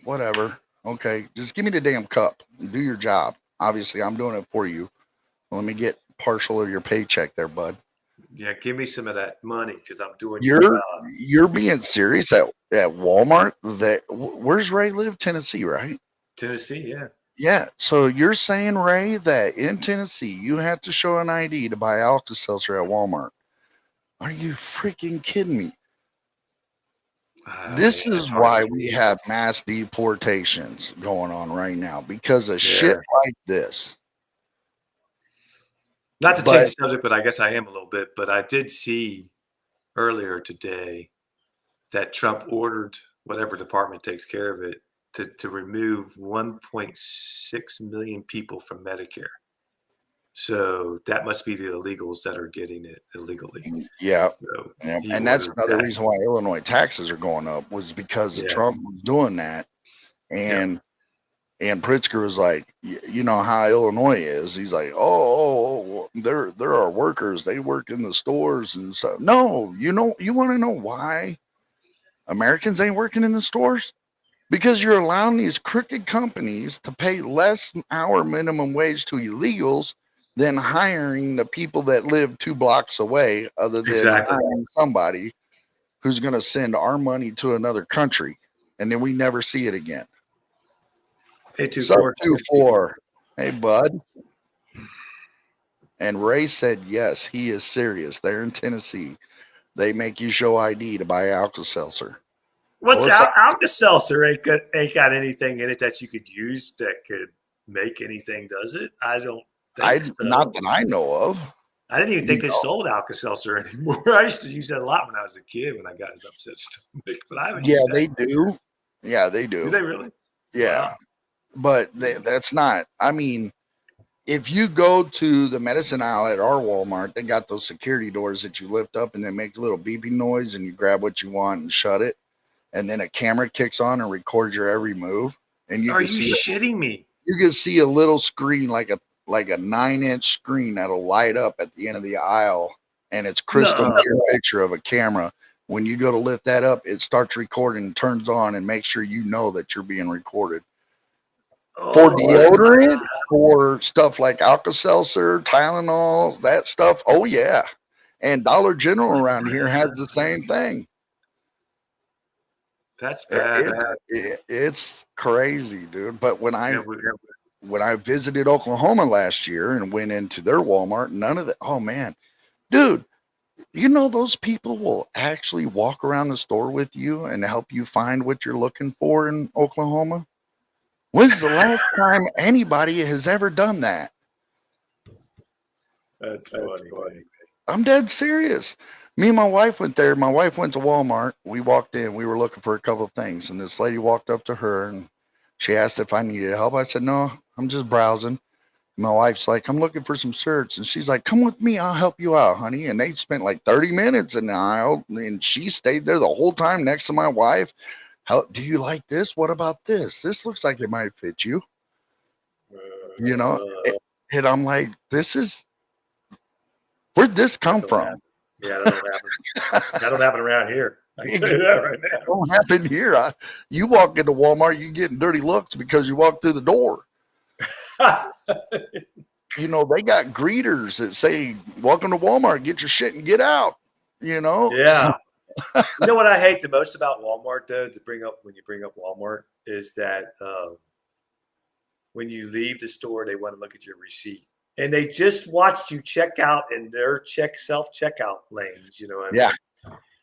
whatever. Okay, just give me the damn cup and do your job. Obviously, I'm doing it for you. Let me get partial of your paycheck there, bud. Yeah, give me some of that money because I'm doing your You're job. you're being serious at Walmart. That where's Ray live? Tennessee, right? Tennessee, yeah. Yeah. So you're saying, Ray, that in Tennessee you have to show an ID to buy Alka-Seltzer at Walmart? Are you freaking kidding me? Oh, This man, is that's hard to why we believe. have mass deportations going on right now because of shit Yeah. like this. Not to change But the subject, but I guess I am a little bit. But I did see earlier today that Trump ordered whatever department takes care of it to remove 1.6 million people from Medicare. So that must be the illegals that are getting it illegally. yeah, So yeah, he and that's ordered another that. reason why Illinois taxes are going up was because of Yeah. Trump was doing that, Yeah. and Pritzker was like, you know how Illinois is. He's like, oh, there are workers. They work in the stores and stuff. No, you want to know why Americans ain't working in the stores? Because you're allowing these crooked companies to pay less hour minimum wage to illegals than hiring the people that live 2 blocks away, other than Exactly. hiring somebody who's going to send our money to another country and then we never see it again. Sub 824. 24. Hey, bud. And Ray said, yes, he is serious. They're in Tennessee. They make you show ID to buy Alka Seltzer. What's What's that? Alka-Seltzer ain't got anything in it that you could use that could make anything, does it? I don't think Not so. that I know of. I didn't even You think they know, sold Alka-Seltzer anymore. I used to use that a lot when I was a kid when I got an upset stomach, but I haven't yeah, used that they in do. years. Yeah, they Do do. they really? Yeah, Wow. but that's not. I mean, if you go to the medicine aisle at our Walmart, they got those security doors that you lift up and they make a little beeping noise, and you grab what you want and shut it, and then a camera kicks on and records your every move, and Are you shitting me? you can see a little screen like a 9-inch screen that'll light up at the end of the aisle, and it's crystal No. clear picture of a camera. When you go to lift that up, it starts recording and turns on and makes sure you know that you're being recorded. For Oh, deodorant, for stuff like Alka-Seltzer, Tylenol, that stuff, oh yeah. And Dollar General around here has the same thing. that's bad. It's crazy, dude. But when Yeah, I visited Oklahoma last year and went into their Walmart, none of that. Oh man, dude, you know those people will actually walk around the store with you and help you find what you're looking for in Oklahoma. When's the last time anybody has ever done that? that's funny, man. I'm dead serious. Me and my wife went there. My wife went to Walmart. We walked in. We were looking for a couple of things, and this lady walked up to her and she asked if I needed help. I said, "No, I'm just browsing." My wife's like, "I'm looking for some shirts," and she's like, "Come with me. I'll help you out, honey." And they spent like 30 minutes in the aisle, and she stayed there the whole time next to my wife. How do you like this? What about this? This looks like it might fit you. You know, and I'm like, where'd this come from? Yeah, that don't happen. That don't happen around here. I can tell you that right now. Don't happen here. You walk into Walmart, you getting dirty looks because you walk through the door. You know, they got greeters that say, "Welcome to Walmart, get your shit and get out." You know? Yeah. You know what I hate the most about Walmart, though, when you bring up Walmart, is that when you leave the store, they want to look at your receipt. And they just watched you check out in their self-checkout lanes, you know what I mean? Yeah.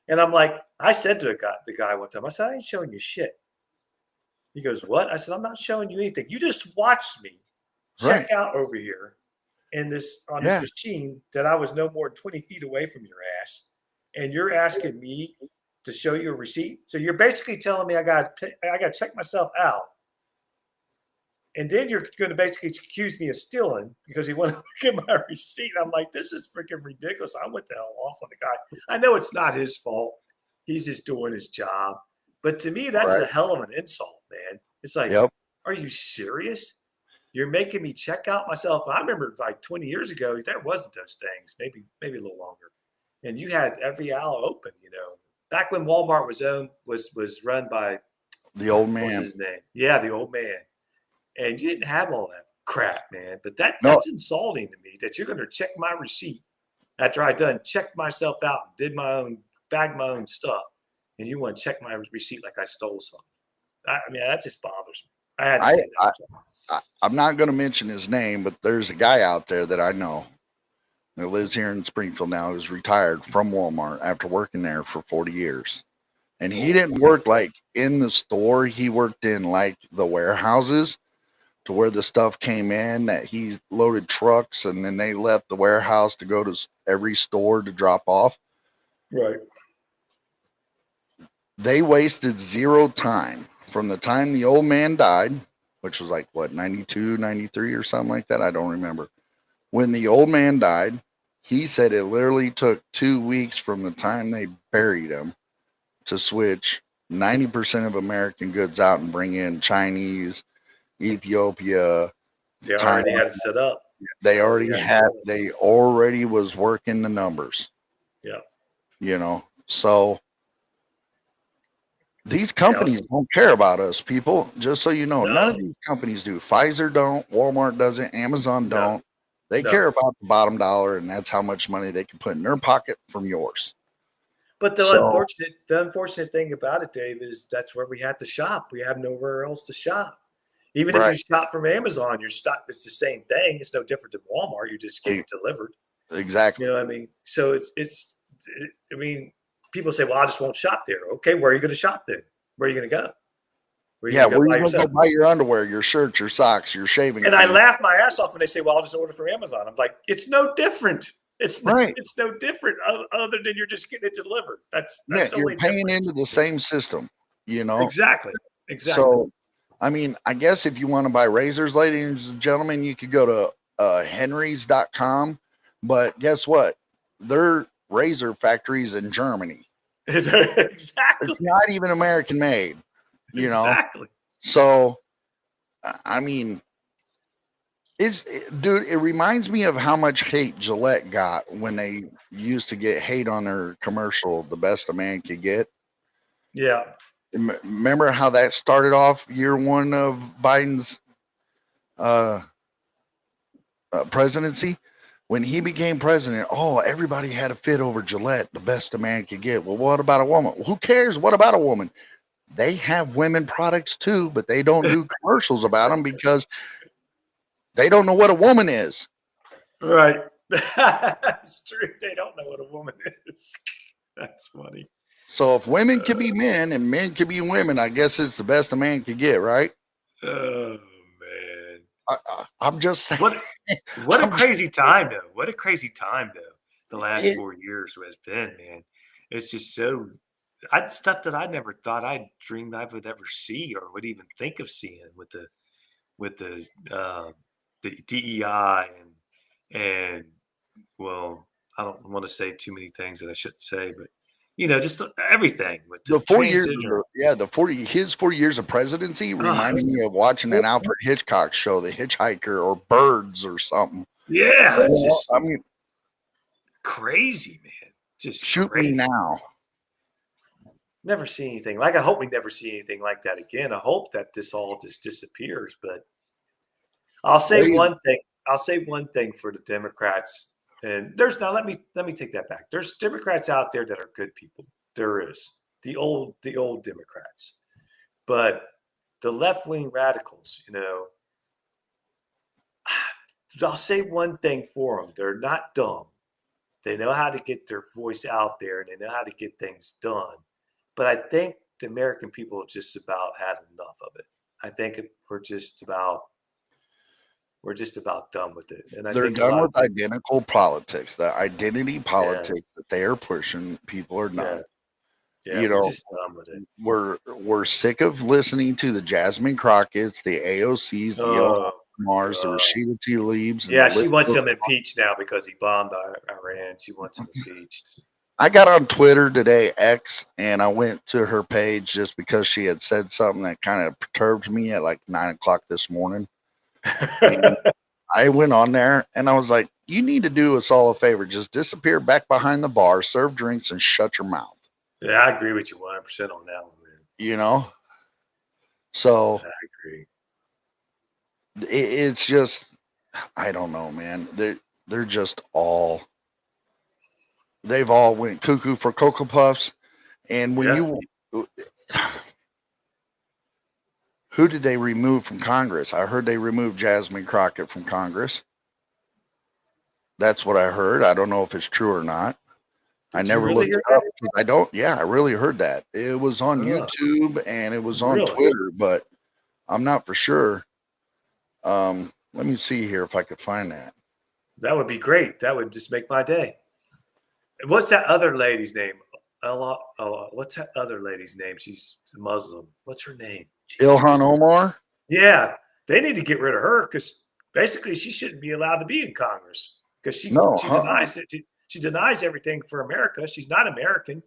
And I'm like, I said to the guy one time, I said, "I ain't showing you shit." He goes, "What?" I said, "I'm not showing you anything. You just watched me check out over here on this machine that I was no more than 20 feet away from your ass. And you're asking me to show you a receipt. So you're basically telling me I got to check myself out. And then you're going to basically accuse me of stealing because you want to look at my receipt." I'm like, this is freaking ridiculous. I went the hell off on the guy. I know it's not his fault. He's just doing his job. But to me, that's a hell of an insult, man. It's like, Are you serious? You're making me check out myself. I remember like 20 years ago, there wasn't those things, maybe a little longer. And you had every aisle open, you know. Back when Walmart was run by the old man. What's his name? Yeah, the old man. And you didn't have all that crap, man. But that's insulting to me that you're going to check my receipt after I done checked myself out and did bagged my own stuff, and you want to check my receipt like I stole something. I mean, that just bothers me. I had to say that. I'm not going to mention his name, but there's a guy out there that I know that lives here in Springfield now, who's retired from Walmart after working there for 40 years. And he didn't work like in the store. He worked in like the warehouses to where the stuff came in, that he loaded trucks and then they left the warehouse to go to every store to drop off. Right. They wasted zero time from the time the old man died, which was like what, 92, 93 or something like that. I don't remember. When the old man died, he said it literally took 2 weeks from the time they buried him to switch 90% of American goods out and bring in Chinese, Ethiopia. They already had it set up. They already was working the numbers. Yeah. You know, so these companies don't care about us, people. Just so you know, none of these companies do. Pfizer don't, Walmart doesn't, Amazon don't. They care about the bottom dollar, and that's how much money they can put in their pocket from yours. But the unfortunate thing about it, Dave, is that's where we have to shop. We have nowhere else to shop. Even if you shop from Amazon, it's the same thing. It's no different than Walmart. You just get it delivered. Exactly. You know what I mean? So I mean, people say, "Well, I just won't shop there." Okay, where are you going to shop then? Where are you going to go? Where are you going to go buy your underwear, your shirts, your socks, your shaving cream? I laugh my ass off when they say, "Well, I'll just order from Amazon." I'm like, it's no different. It's no different other than you're just getting it delivered. That's you're paying into the same system, you know? Exactly. So, I mean, I guess if you want to buy razors, ladies and gentlemen, you could go to henrys.com. But guess what? Their razor factories in Germany. Exactly. It's not even American made, you know? Exactly. So, I mean, Dude, it reminds me of how much hate Gillette got when they used to get hate on their commercial, the best a man could get. Yeah. Remember how that started off year one of Biden's uh, presidency? When he became president, oh, everybody had a fit over Gillette, the best a man could get. Well, what about a woman? Well, who cares? What about a woman? They have women products too, but they don't do commercials about them because they don't know what a woman is. Right. That's true. They don't know what a woman is. That's funny. So if women can be men and men can be women, I guess it's the best a man could get, right? Oh man. I'm just saying. What a crazy time though. What a crazy time though. The last It, 4 years has been, man. It's just so stuff that I never thought I'd dreamed I would ever see or would even think of seeing with the DEI and well, I don't want to say too many things that I shouldn't say, but just everything with the the 4 years, transgender. his 4 years of presidency Oh, reminded me of watching an Alfred Hitchcock show, The Hitchhiker or Birds or something. yeah, it's just I mean, crazy, man. Just shoot me crazy. now. Never see anything like. I hope we never see anything like that again. I hope that this all just disappears. But I'll say one thing. I'll say one thing for the Democrats. And there's now let me take that back. There's Democrats out there that are good people. There is the old Democrats, but the left wing radicals. I'll say one thing for them. They're not dumb. They know how to get their voice out there, and they know how to get things done. But I think the American people have just about had enough of it. I think we're just about done with it. And I They're think a done lot with of identical politics, the identity people, yeah, politics that they are pushing. People are done. yeah, we're just done with it. We're sick of listening to the Jasmine Crockett's, the AOC's, the Ilhan Oh, Mars, the God. Rashida Tlaibs, and Yeah, the she list wants goes him impeached now because he bombed Iran. She wants him impeached. I got on Twitter today, X, and I went to her page just because she had said something that kind of perturbed me at like 9 o'clock this morning. And I went on there and I was like, you need to do us all a favor. Just disappear back behind the bar, serve drinks, and shut your mouth. Yeah, I agree with you 100% on that one, man. You know? So I agree. it's just, I don't know, man. They're just all, they've all went cuckoo for Cocoa Puffs. And when Yeah. who did they remove from Congress? I heard they removed Jasmine Crockett from Congress. That's what I heard. I don't know if it's true or not. I Did you never really looked hear it up. that? I don't. Yeah, I really heard that. It was on Oh, YouTube and it was on really? Twitter, but I'm not for sure. Let me see here if I could find that. That would be great. That would just make my day. What's that other lady's name? What's that other lady's name? She's Muslim. What's her name? Ilhan Omar. Yeah, they need to get rid of her because basically she shouldn't be allowed to be in Congress because No, she denies it. She denies everything for America. She's not American.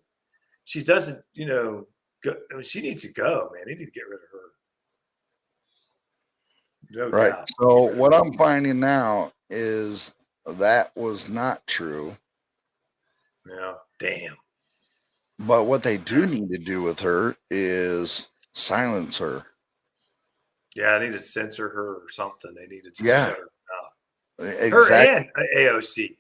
She doesn't, go, I mean, she needs to go, man. They need to get rid of her. No right. doubt. So what I'm finding now is that was not true. Yeah. Damn. But what they do need to do with her is silence her. Yeah, I need to censor her or something. They need to just Yeah, shut her down. Her exactly. and AOC.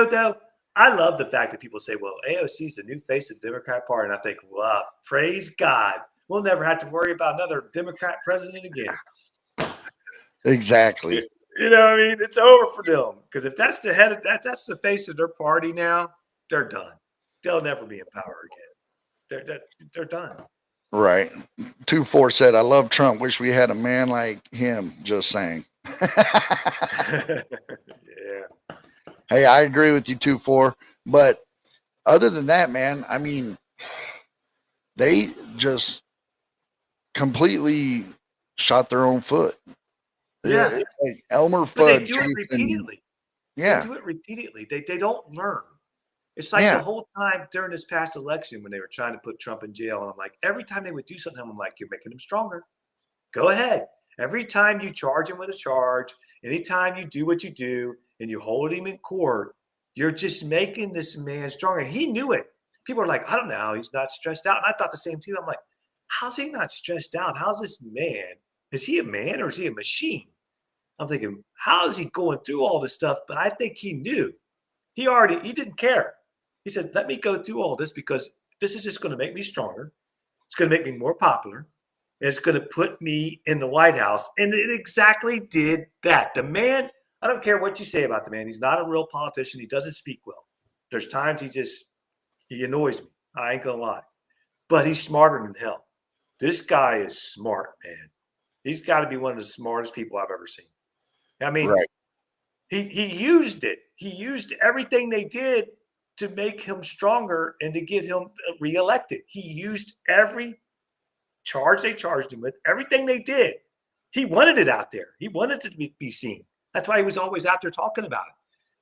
Though, I love the fact that people say, well, AOC is the new face of the Democrat Party. And I think, wow, praise God. We'll never have to worry about another Democrat president again. Exactly. You know what I mean? It's over for them. Because if that's the head of that's the face of their party now, they're done. They'll never be in power again. They're done. Right. 2-4 said, I love Trump. Wish we had a man like him. Just saying. Yeah. Hey, I agree with you, 2-4. But other than that, man, I mean, they just completely shot their own foot. Yeah. It's like Elmer But they Fudd do it repeatedly. Yeah. They do it repeatedly. They don't learn. It's like the whole time during this past election when they were trying to put Trump in jail. And I'm like, every time they would do something, I'm like, you're making him stronger. Go ahead. Every time you charge him with a charge, anytime you do what you do and you hold him in court, you're just making this man stronger. He knew it. People are like, I don't know how he's not stressed out. And I thought the same too. I'm like, how's he not stressed out? How's this man? Is he a man or is he a machine? I'm thinking, how is he going through all this stuff? But I think he knew. He didn't care. He said, let me go through all this because this is just going to make me stronger. It's going to make me more popular. And it's going to put me in the White House. And it exactly did that. The man, I don't care what you say about the man. He's not a real politician. He doesn't speak well. There's times he annoys me. I ain't going to lie. But he's smarter than hell. This guy is smart, man. He's got to be one of the smartest people I've ever seen. I mean, right. he used it. He used everything they did to make him stronger and to get him reelected. He used every charge they charged him with, everything they did. He wanted it out there. He wanted it to be seen. That's why he was always out there talking about it,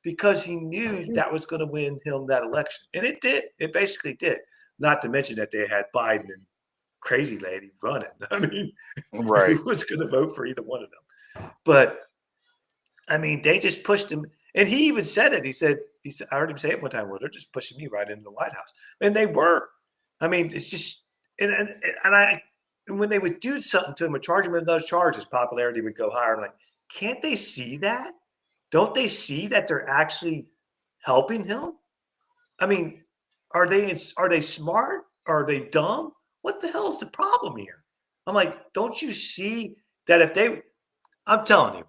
because he knew that was going to win him that election. And it did. It basically did. Not to mention that they had Biden and crazy lady running. I mean, Right. who was going to vote for either one of them? But I mean, they just pushed him. And he even said it. He said, I heard him say it one time, well, they're just pushing me right into the White House. And they were. I mean, it's just, and when they would do something to him or charge him with those charges, popularity would go higher. I'm like, can't they see that? Don't they see that they're actually helping him? I mean, are they smart? Are they dumb? What the hell is the problem here? I'm like, don't you see that I'm telling you,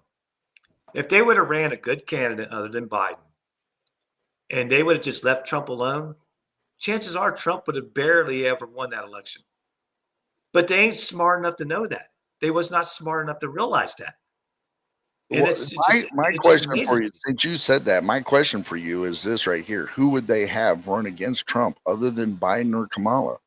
if they would have ran a good candidate other than Biden and they would have just left Trump alone, chances are Trump would have barely ever won that election. But they ain't smart enough to know that. They was not smart enough to realize that. And My question for you, since you said that, my question for you is this right here. Who would they have run against Trump other than Biden or Kamala?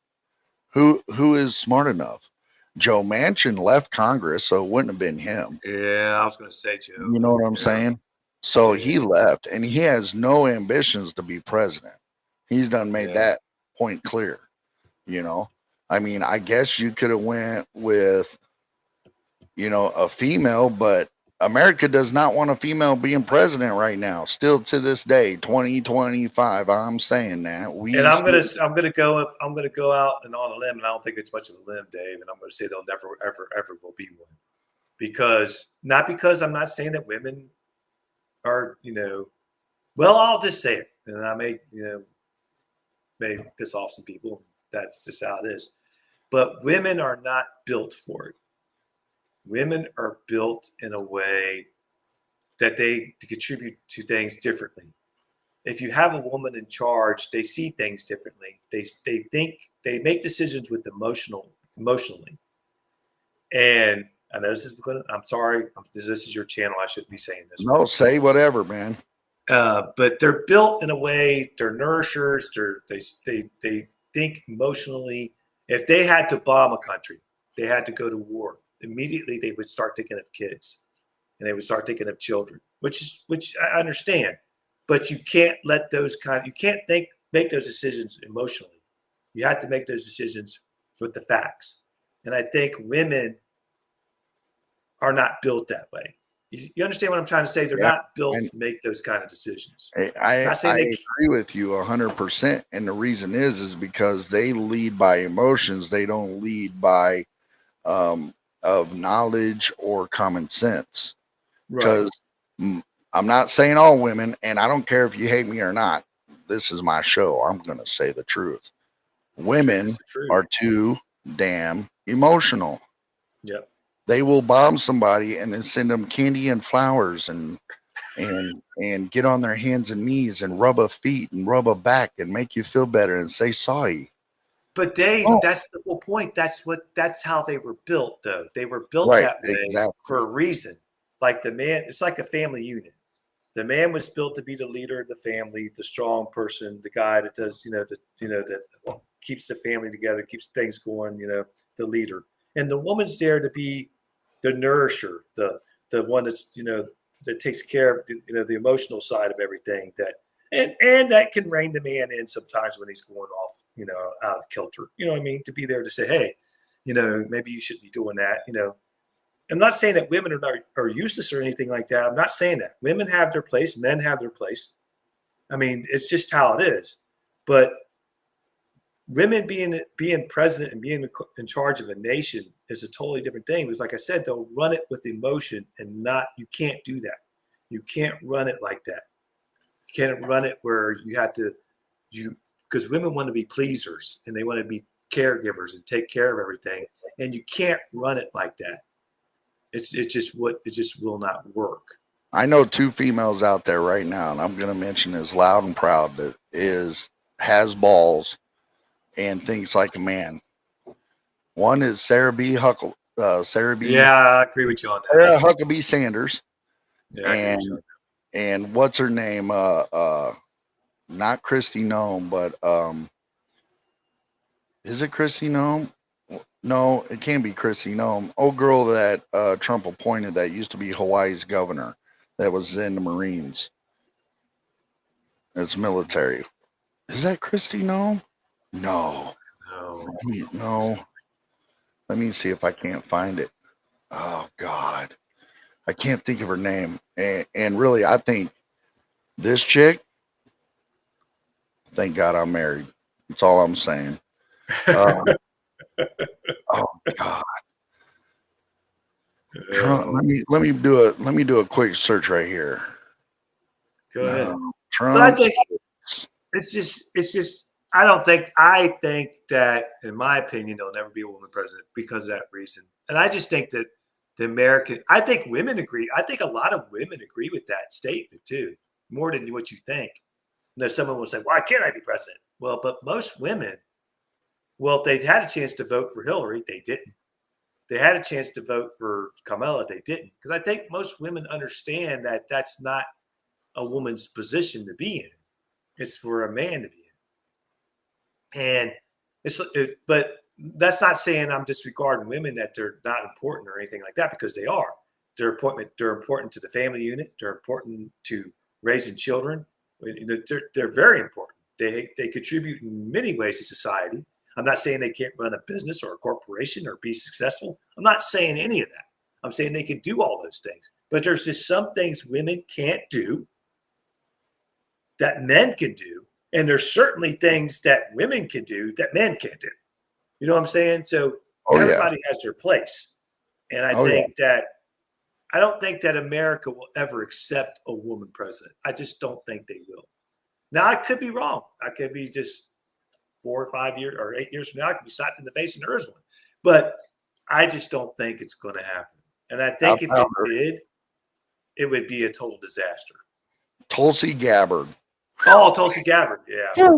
Who is smart enough? Joe Manchin left Congress, so it wouldn't have been him. Yeah, I was going to say Joe. You know what I'm saying? So he left, and he has no ambitions to be president. He's done made that point clear. You know, I mean, I guess you could have went with, a female, but America does not want a female being president right now. Still to this day, 2025. I'm saying that I'm gonna go out and on a limb, and I don't think it's much of a limb, Dave. And I'm gonna say they'll never, ever will be one, because I'm not saying that women are, well, I'll just say it, and I may piss off some people. That's just how it is. But women are not built for it. Women are built in a way that they contribute to things differently. If you have a woman in charge, they see things differently. They think, they make decisions with emotionally. And I know I'm sorry, this is your channel. I shouldn't be saying this. No, say whatever, man. But they're built in a way. They're nourishers. They think emotionally. If they had to bomb a country, they had to go to war. Immediately they would start thinking of kids, and they would start thinking of children, which I understand, but you can't make those decisions emotionally. You have to make those decisions with the facts. And I think women are not built that way. You understand what I'm trying to say? They're not built to make those kind of decisions. I agree with you 100%. And the reason is because they lead by emotions. They don't lead by, of knowledge or common sense. Because I'm not saying all women, and I don't care if you hate me or not. This is my show. I'm going to say the truth. Women are too damn emotional. Yep. They will bomb somebody and then send them candy and flowers and get on their hands and knees and rub a feet and rub a back and make you feel better and say sorry. But Dave, that's the whole point. That's how they were built, though. They were built that way for a reason. Like the man, it's like a family unit. The man was built to be the leader of the family, the strong person, the guy that does, that keeps the family together, keeps things going, the leader. And the woman's there to be the nourisher, the one that's, that takes care of, the emotional side of everything, and that can rein the man in sometimes when he's going off, out of kilter, to be there to say, hey, maybe you shouldn't be doing that, I'm not saying that women are useless or anything like that. I'm not saying that. Women have their place, men have their place. I mean, it's just how it is. But women being president and being in charge of a nation is a totally different thing. Because, like I said, they'll run it with emotion, and you can't do that. You can't run it like that. You can't run it where because women want to be pleasers and they want to be caregivers and take care of everything, and you can't run it like that. It just will not work. I know two females out there right now, and I'm going to mention as loud and proud that has balls and thinks like a man. One is Sarah B. Yeah, I agree with you on that. Sarah Huckabee Sanders. Yeah, I agree with you on that. And what's her name? Not Christy Nome, but is it Christy Nome? No, it can't be Christy Nome. Old girl that Trump appointed that used to be Hawaii's governor that was in the Marines. It's military. Is that Christy Nome? No. No. Let me see if I can't find it. Oh, God. I can't think of her name. And really, I think this chick, thank God I'm married. That's all I'm saying. Oh, God. Trump, let me do a quick search right here. Go ahead. Trump. But I think it's just I think that, in my opinion, there'll never be a woman president because of that reason. And I just think that I think women agree. I think a lot of women agree with that statement too, more than what you think. Now, someone will say, "Why can't I be president?" Well, but most women, if they had a chance to vote for Hillary, they didn't. They had a chance to vote for Kamala, they didn't. Because I think most women understand that that's not a woman's position to be in. It's for a man to be in. And but that's not saying I'm disregarding women, that they're not important or anything like that, because they are. They're important to the family unit. They're important to raising children. They're very important. They contribute in many ways to society. I'm not saying they can't run a business or a corporation or be successful. I'm not saying any of that. I'm saying they can do all those things. But there's just some things women can't do that men can do. And there's certainly things that women can do that men can't do. You know what I'm saying? So everybody has their place. And I don't think that America will ever accept a woman president. I just don't think they will. Now, I could be wrong. I could be just 4 or 5 years or 8 years from now, I could be slapped in the face and there is one. But I just don't think it's going to happen. And I think if it did, it would be a total disaster. Tulsi Gabbard. Oh, Tulsi Gabbard. Yeah.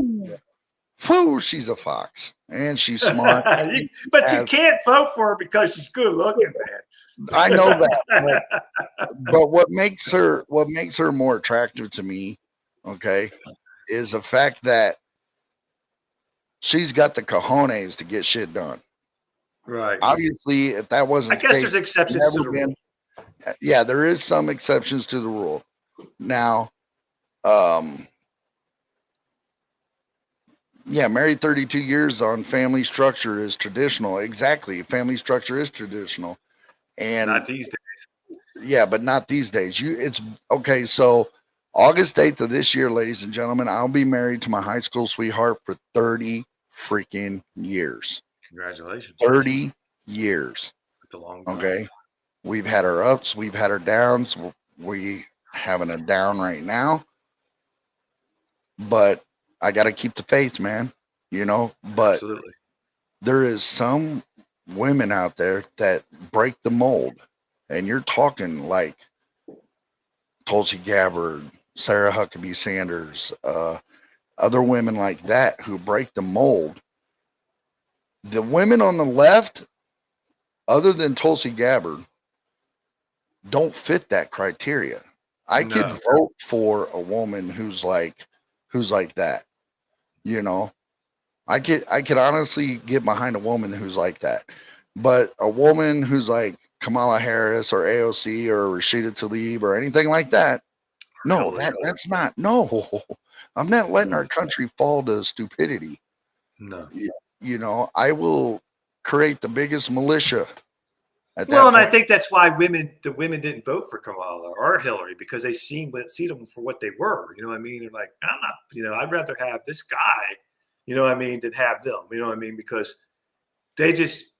Whew, she's a fox. And she's smart. But you can't vote for her because she's good looking, man. I know that. But what makes her more attractive to me, okay, is the fact that she's got the cojones to get shit done. Right. Obviously, if that wasn't, I guess there's exceptions to the rule. Yeah, there is some exceptions to the rule. Now, married 32 years on family structure is traditional. Exactly, family structure is traditional, and not these days. Yeah, but not these days. It's okay. So August 8th of this year, ladies and gentlemen, I'll be married to my high school sweetheart for 30 freaking years. Congratulations. 30 years. It's a long time. Okay. We've had our ups, we've had our downs. We having a down right now. But I got to keep the faith, man. But absolutely, there is some women out there that break the mold. And you're talking like Tulsi Gabbard, Sarah Huckabee Sanders, other women like that who break the mold. The women on the left, other than Tulsi Gabbard, don't fit that criteria. I could vote for a woman who's like that. I could honestly get behind a woman who's like that. But a woman who's like Kamala Harris or AOC or Rashida Tlaib or anything like that, no, that's not. No, I'm not letting our country fall to stupidity. No. I will create the biggest militia At Well, that and I point, think that's why the women didn't vote for Kamala or Hillary, because they see them for what they were. You know what I mean? They're like, I'm not. I'd rather have this guy. You know what I mean? Than have them. You know what I mean? Because they just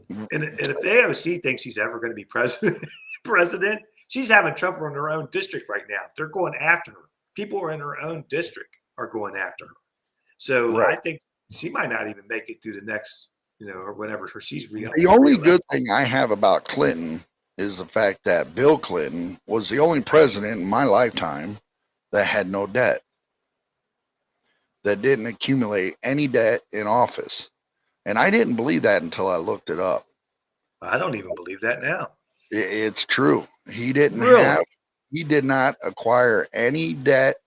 and if the AOC thinks she's ever going to be president, she's having trouble in her own district right now. They're going after her. People in her own district are going after her. So right. I think she might not even make it through the next, or whenever she's The only good thing I have about Clinton is the fact that Bill Clinton was the only president in my lifetime that had no debt, that didn't accumulate any debt in office. And I didn't believe that until I looked it up. I don't even believe that now. It's true. He did not acquire any debt,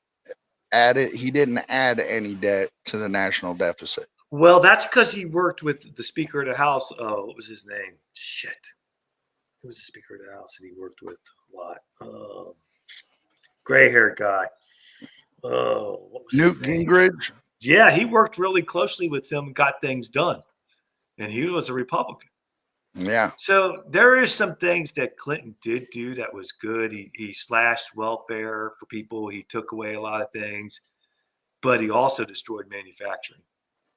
he didn't add any debt to the national deficit. Well, that's because he worked with the Speaker of the House. What was his name? Shit. Who was the Speaker of the House that he worked with a lot? Gray-haired guy. What was Newt his name? Gingrich? Yeah, he worked really closely with him and got things done. And he was a Republican. Yeah. So there is some things that Clinton did do that was good. He slashed welfare for people. He took away a lot of things. But he also destroyed manufacturing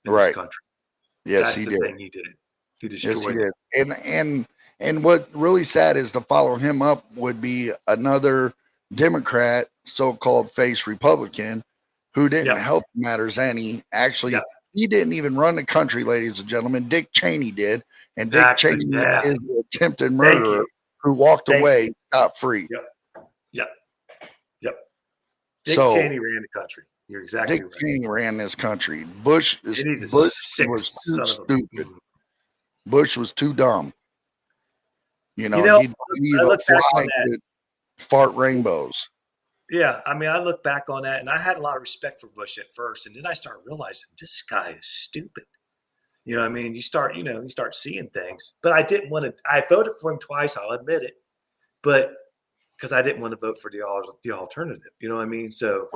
in this country. Yes, That's he the did. thing he did. He destroyed it. And what really sad is to follow him up would be another Democrat, so-called face Republican, who didn't help matters any. Actually, he didn't even run the country, ladies and gentlemen. Dick Cheney did. And Dick Cheney is the attempted murderer who walked away scot-free. Yep. Dick Cheney ran the country. You're exactly right. Dick Cheney ran this country. Bush was too stupid. Bush was too dumb. He'd leave a flag to fart rainbows. Yeah, I mean, I look back on that, and I had a lot of respect for Bush at first, and then I started realizing this guy is stupid. You know what I mean? You start seeing things. But I didn't want to. I voted for him twice. I'll admit it, but because I didn't want to vote for the alternative. You know what I mean? So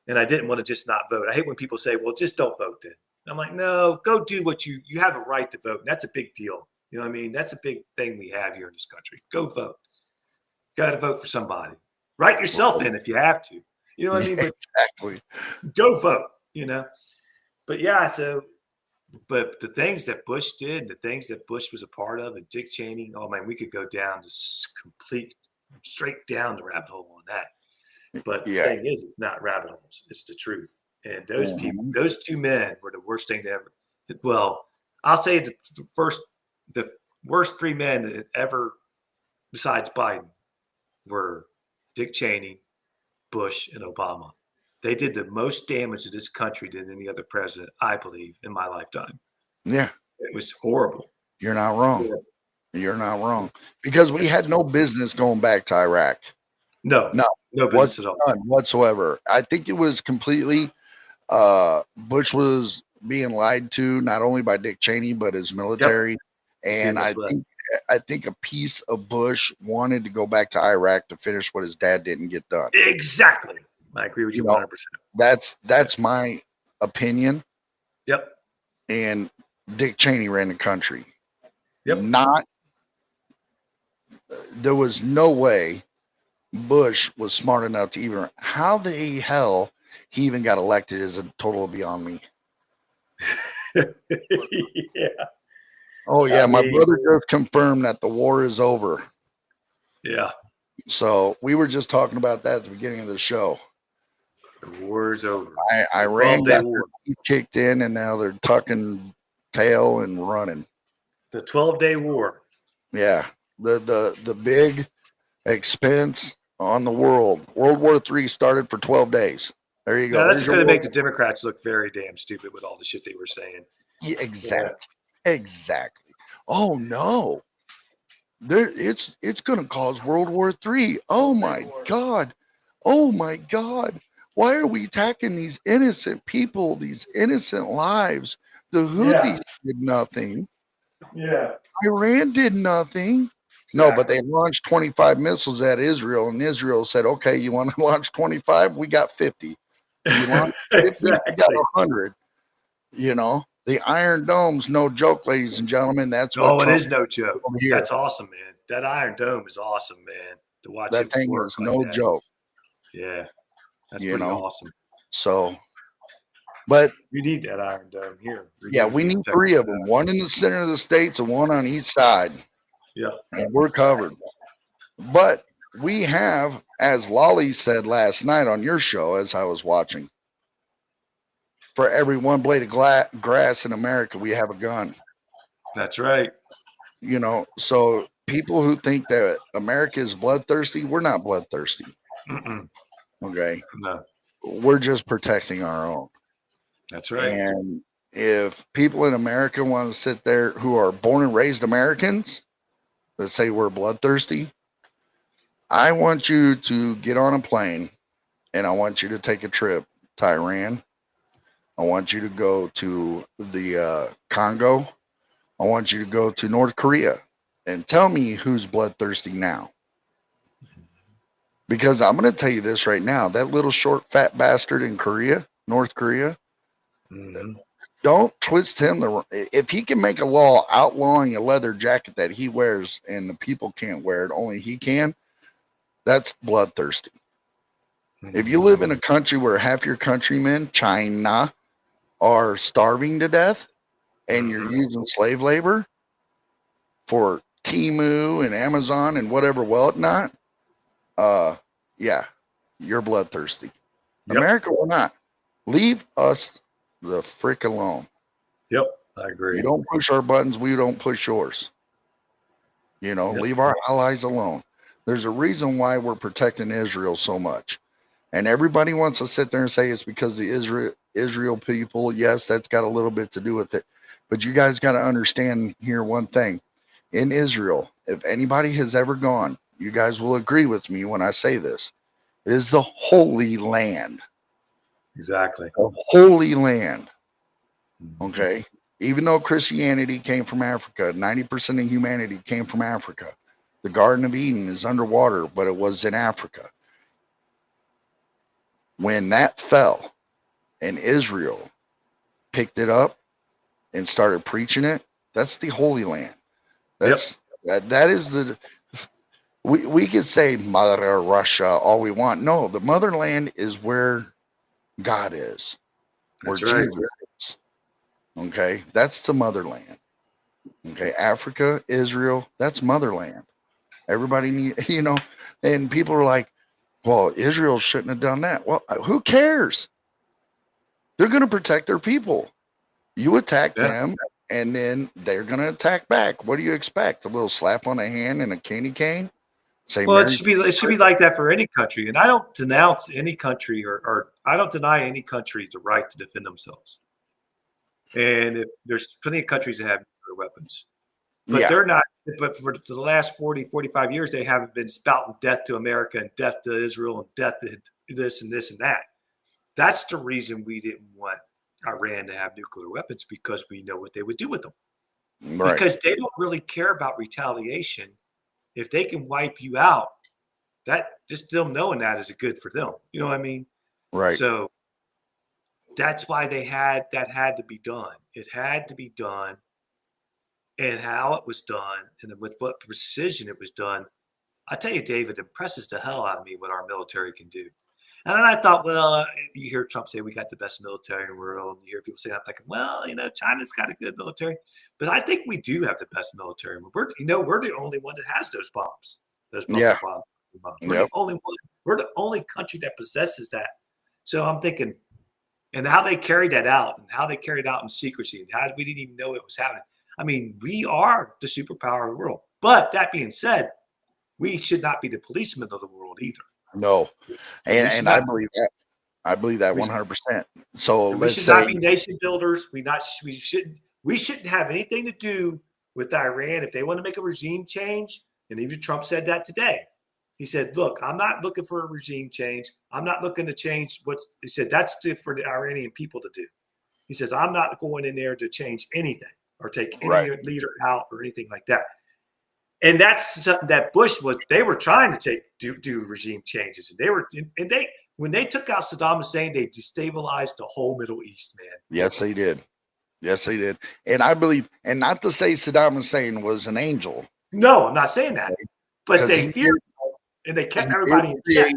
and I didn't want to just not vote. I hate when people say, "Well, just don't vote then." And I'm like, no, go do what you have a right to vote. And that's a big deal. You know what I mean? That's a big thing we have here in this country. Go vote. Got to vote for somebody. Write yourself in if you have to. You know what I mean? But exactly. Go vote, But yeah, but the things that Bush did, the things that Bush was a part of, and Dick Cheney, oh man, we could go down straight down the rabbit hole on that. But the thing is, it's not rabbit holes. It's the truth. And those people, those two men were the worst thing to ever. Well, I'll say the worst three men that ever, besides Biden, were Dick Cheney, Bush, and Obama. They did the most damage to this country than any other president, I believe, in my lifetime. Yeah. It was horrible. You're not wrong. Horrible. You're not wrong. Because we had no business going back to Iraq. No business at all. None whatsoever. I think it was completely Bush was being lied to, not only by Dick Cheney, but his military. And I think a piece of Bush wanted to go back to Iraq to finish what his dad didn't get done. Exactly. I agree with you 100%. That's my opinion. Yep. And Dick Cheney ran the country. Yep. There was no way Bush was smart enough to even, how the hell he even got elected is a total beyond me. Yeah. Oh yeah, my brother just confirmed that the war is over. Yeah. So we were just talking about that at the beginning of the show. The war is over. Iran got their teeth kicked in, and now they're tucking tail and running. The 12-day war. Yeah, the big expense on the world. World War III started for 12 days. There you go. Now, that's going to make the Democrats look very damn stupid with all the shit they were saying. Yeah, exactly. Oh no, it's going to cause World War III. Oh my God. Why are we attacking these innocent people, these innocent lives? The Houthis did nothing. Yeah. Iran did nothing. Exactly. No, but they launched 25 missiles at Israel, and Israel said, okay, you want to launch 25? We got 50. You want 50? We got 100. The Iron Dome's no joke, ladies and gentlemen. That's what No, it Trump is no joke. over here. That's awesome, man. That Iron Dome is awesome, man. To watch That it thing work is like no that. joke. Yeah, that's You pretty know. awesome. So, but You need that Iron Dome here. yeah, we need 3 of them. One in the center of the states and one on each side. Yeah. And we're covered. But we have, as Lolly said last night on your show, as I was watching, for every one blade of grass in America, we have a gun. That's right. You know, so people who think that America is bloodthirsty, we're not bloodthirsty. Mm-mm. Okay. No, We're just protecting our own. that's right. And if people in America want to sit there who are born and raised Americans that say we're bloodthirsty, I want you to get on a plane and I want you to take a trip to Iran. I want you to go to the Congo. I want you to go to North Korea and tell me who's bloodthirsty now. Because I'm going to tell you this right now, that little short fat bastard in Korea, North Korea, don't twist him. If he can make a law outlawing a leather jacket that he wears and the people can't wear it, only he can, that's bloodthirsty. If you live in a country where half your countrymen, China, are starving to death and you're using slave labor for Temu and Amazon and whatever whatnot, yeah, you're bloodthirsty. Yep. America will not. Leave us the frick alone. Yep, I agree. You don't push our buttons, we don't push yours. You know, Yep. leave our allies alone. There's a reason why we're protecting Israel so much. And everybody wants to sit there and say it's because the Israel people. Yes, that's got a little bit to do with it. But you guys got to understand here one thing. In Israel, if anybody has ever gone, you guys will agree with me when I say this, it is the Holy Land. Exactly. The Holy Land. Okay? Even though Christianity came from Africa, 90% of humanity came from Africa. The Garden of Eden is underwater, but it was in Africa. When that fell and Israel picked it up and started preaching it, that's the Holy Land. That's that is the we could say Mother Russia all we want. No, the motherland is where God is, where Jesus is. Okay, that's the motherland. Okay, Africa, Israel, that's motherland. Everybody need, and people are like, well, Israel shouldn't have done that. Well, who cares? They're going to protect their people. You attack them, and then they're going to attack back. What do you expect? A little slap on the hand and a candy cane? Say, well, it should be like that for any country. And I don't denounce any country or I don't deny any country the right to defend themselves. And there's plenty of countries that have nuclear weapons. But they're not. But for the last 40, 45 years, they haven't been spouting death to America and death to Israel and death to this and this and that. That's the reason we didn't want Iran to have nuclear weapons, because we know what they would do with them. Right. Because they don't really care about retaliation. If they can wipe you out, that just them knowing that is good for them. You know what I mean? Right. So that's why had to be done. It had to be done. And how it was done and with what precision it was done, I tell you, David, it impresses the hell out of me what our military can do. And then I thought, well, you hear Trump say we got the best military in the world. And you hear people say, I'm thinking, well, China's got a good military. But I think we do have the best military. We're the only one that has those bombs, those bunker bombs. We're the only one. We're the only country that possesses that. So I'm thinking, and how they carried that out and how they carried it out in secrecy and how we didn't even know it was happening. I mean, we are the superpower of the world. But that being said, we should not be the policemen of the world either. No. And I believe that. I believe that 100%. So we should not be nation builders. We shouldn't have anything to do with Iran. If they want to make a regime change, and even Trump said that today. He said, look, I'm not looking for a regime change. I'm not looking to change he said, that's for the Iranian people to do. He says, I'm not going in there to change anything or take any leader out or anything like that. And that's something that they were trying to do regime changes. And when they took out Saddam Hussein, they destabilized the whole Middle East, man. Yes, they did. Yes, they did. And I believe, and not to say Saddam Hussein was an angel, No, I'm not saying that, but because they feared him and they he kept did everybody in check. create,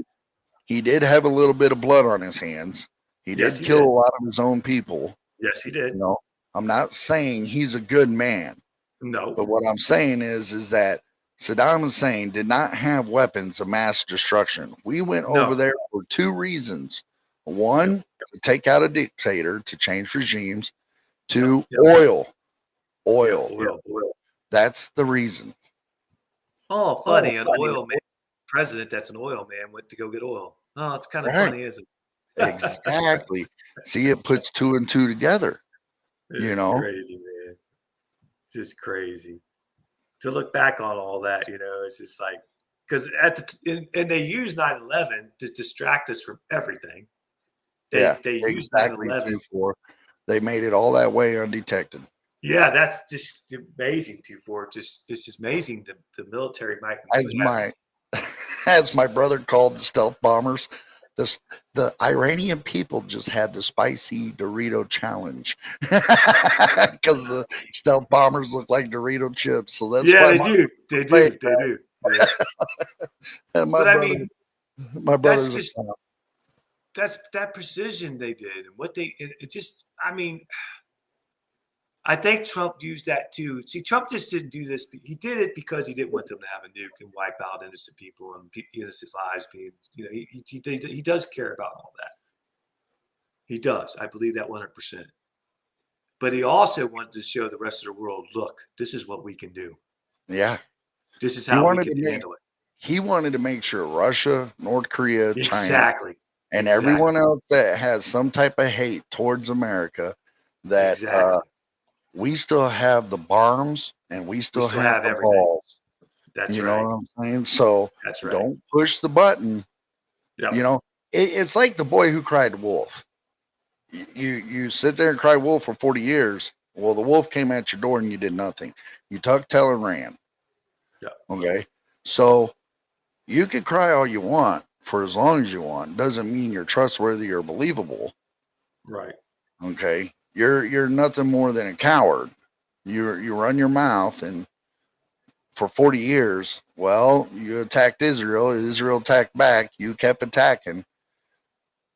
he did have a little bit of blood on his hands. He Yes, did he kill a did. lot of his own people. Yes, he did. You know, I'm not saying he's a good man, No, but what I'm saying is that Saddam Hussein did not have weapons of mass destruction. We went over no. there for two reasons. Yep. One, to take out a dictator, to change regimes. Yep. Two, Yep. oil. Yep. Oil. Oil. That's the reason. Oh, Oh, funny. An oil man, president that's an oil man went to go get oil. Oh, it's kind of right. funny, isn't it? Exactly. See, it puts two and two together, you It's know? crazy, man. Just crazy to look back on all that. It's just like because and they use 9/11 to distract us from everything. Yeah, They use exactly. 9/11. 2-4. They made it all that way undetected. Yeah, that's just amazing. 2-4. It's just amazing the military might. As my as my brother called the stealth bombers, this the Iranian people just had the spicy Dorito challenge because the stealth bombers look like Dorito chips. So that's Yeah, why they do. They my, do. They do. Yeah. my But I brother, mean, my that's brother's a just that's that precision they did and what it just. I mean, I think Trump used that too. See, Trump just didn't do this. He did it because he didn't want them to have a nuke and wipe out innocent people and innocent lives being. He does care about all that. He does. I believe that 100%. But he also wanted to show the rest of the world, look, this is what we can do. yeah. This is He how we wanted can to make handle it. he wanted to make sure Russia, North Korea, China, Exactly. and Exactly. everyone else that has some type of hate towards America that Exactly. we still have the bombs and we We still still have have the everything. balls. That's You know right. what I'm saying? So That's right. don't push the button. Yep. You know, it's like the boy who cried wolf. You sit there and cry wolf for 40 years. Well, the wolf came at your door and you did nothing. You tucked tail and ran. Yep. Okay. So you could cry all you want for as long as you want. Doesn't mean you're trustworthy or believable. Right. Okay. You're nothing more than a coward. You run your mouth and for 40 years, well, you attacked Israel. Israel attacked back. You kept attacking.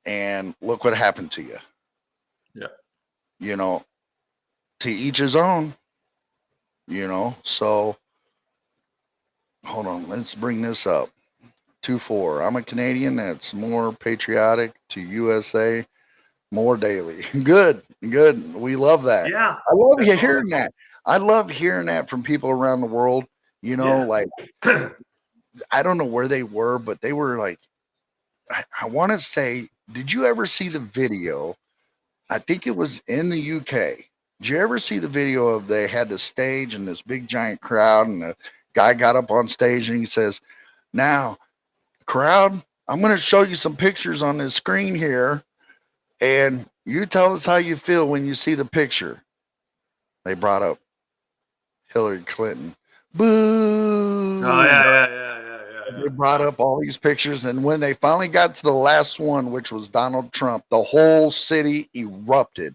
And look what happened to you. Yeah. You know, to each his own, So hold on. Let's bring this up. 2-4. I'm a Canadian that's more patriotic to USA more daily. Good. Good. We love that. Yeah. I love That's you hearing awesome. that. I love hearing that from people around the world. Yeah. Like, I don't know where they were, but they were like, I want to say, did you ever see the video? I think it was in the UK. Did you ever see the video of they had the stage and this big giant crowd, and the guy got up on stage and he says, "Now, crowd, I'm going to show you some pictures on this screen here, and you tell us how you feel when you see the picture." They brought up Hillary Clinton. Oh Boo! yeah. They brought up all these pictures, and when they finally got to the last one, which was Donald Trump, the whole city erupted.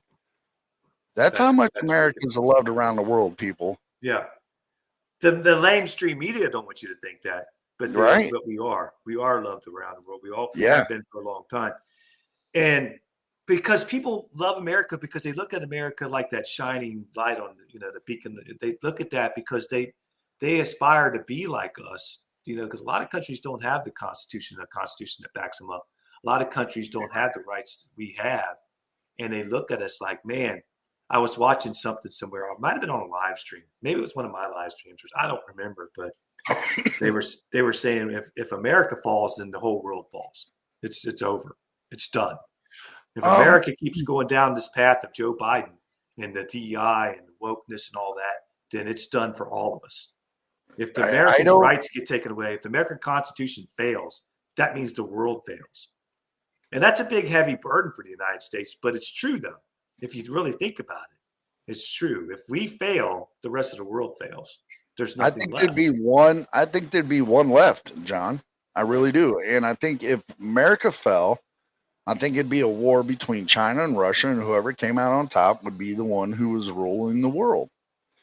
That's how much That's Americans are loved around the world, people. yeah. The lamestream media don't want you to think that, but Right? we are. We are loved around the world. We Yeah. have been for a long time. And because people love America because they look at America like that shining light on the beacon. They look at that because they aspire to be like us. Because a lot of countries don't have a constitution that backs them up. A lot of countries don't have the rights we have, and they look at us like, man. I was watching something somewhere. It might have been on a live stream. Maybe it was one of my live streams. I don't remember, but they were saying if America falls, then the whole world falls. It's over. It's done. If America keeps going down this path of Joe Biden and the DEI and the wokeness and all that, then it's done for all of us. If the Americans' rights get taken away, if the American Constitution fails, that means the world fails. And that's a big, heavy burden for the United States. But it's true, though. If you really think about it, it's true. If we fail, the rest of the world fails. There's nothing left. I think there'd be one left, John. I really do. And I think if America fell, I think it'd be a war between China and Russia, and whoever came out on top would be the one who was ruling the world.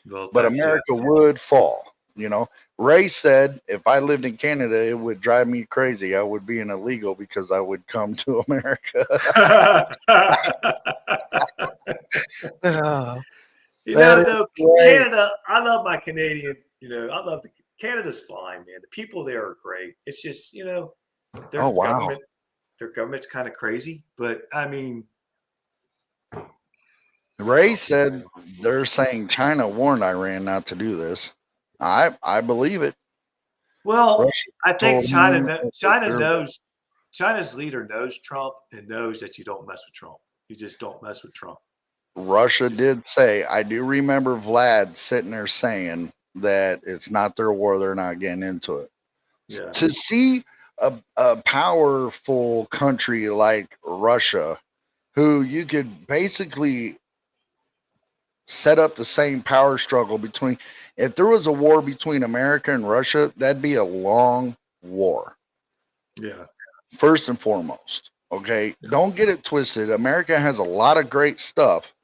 Well, But yeah. America would fall. You know, Ray said if I lived in Canada, it would drive me crazy. I would be an illegal because I would come to America. That is Though great. Canada, I love my Canadian. I love Canada's fine, man. The people there are great. It's just Oh their wow. government's kind of crazy, but I mean, Ray said they're saying China warned Iran not to do this. I believe it. well, Russia I think told him China they're knows. China's leader knows Trump and knows that you don't mess with Trump. You just don't mess with Trump. Russia did say, I do remember Vlad sitting there saying that it's not their war, they're not getting into it. Yeah. To see a powerful country like Russia, who you could basically set up the same power struggle between, if there was a war between America and Russia, that'd be a long war. Yeah. First and foremost. Okay. Don't get it twisted. America has a lot of great stuff,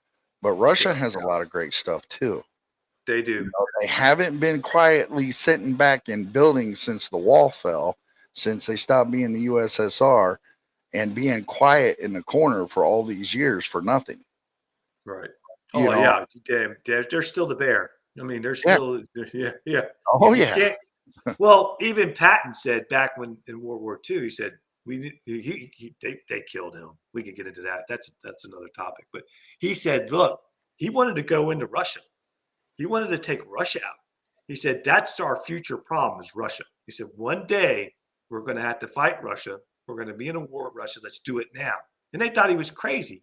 but Russia has a lot of great stuff too. They do. They haven't been quietly sitting back in buildings since the wall fell, since they stopped being the USSR, and being quiet in the corner for all these years for nothing. Right. You Oh know? yeah, damn, they're still the bear. I mean, they're Yeah. still yeah. Oh You yeah. can't. Well, even Patton said back when in World War II, he said they killed him. We could get into that. That's another topic. But he said, look, he wanted to go into Russia. He wanted to take Russia out. He said that's our future problem is Russia. He said one day we're going to have to fight Russia. We're going to be in a war with Russia. Let's do it now. And they thought he was crazy,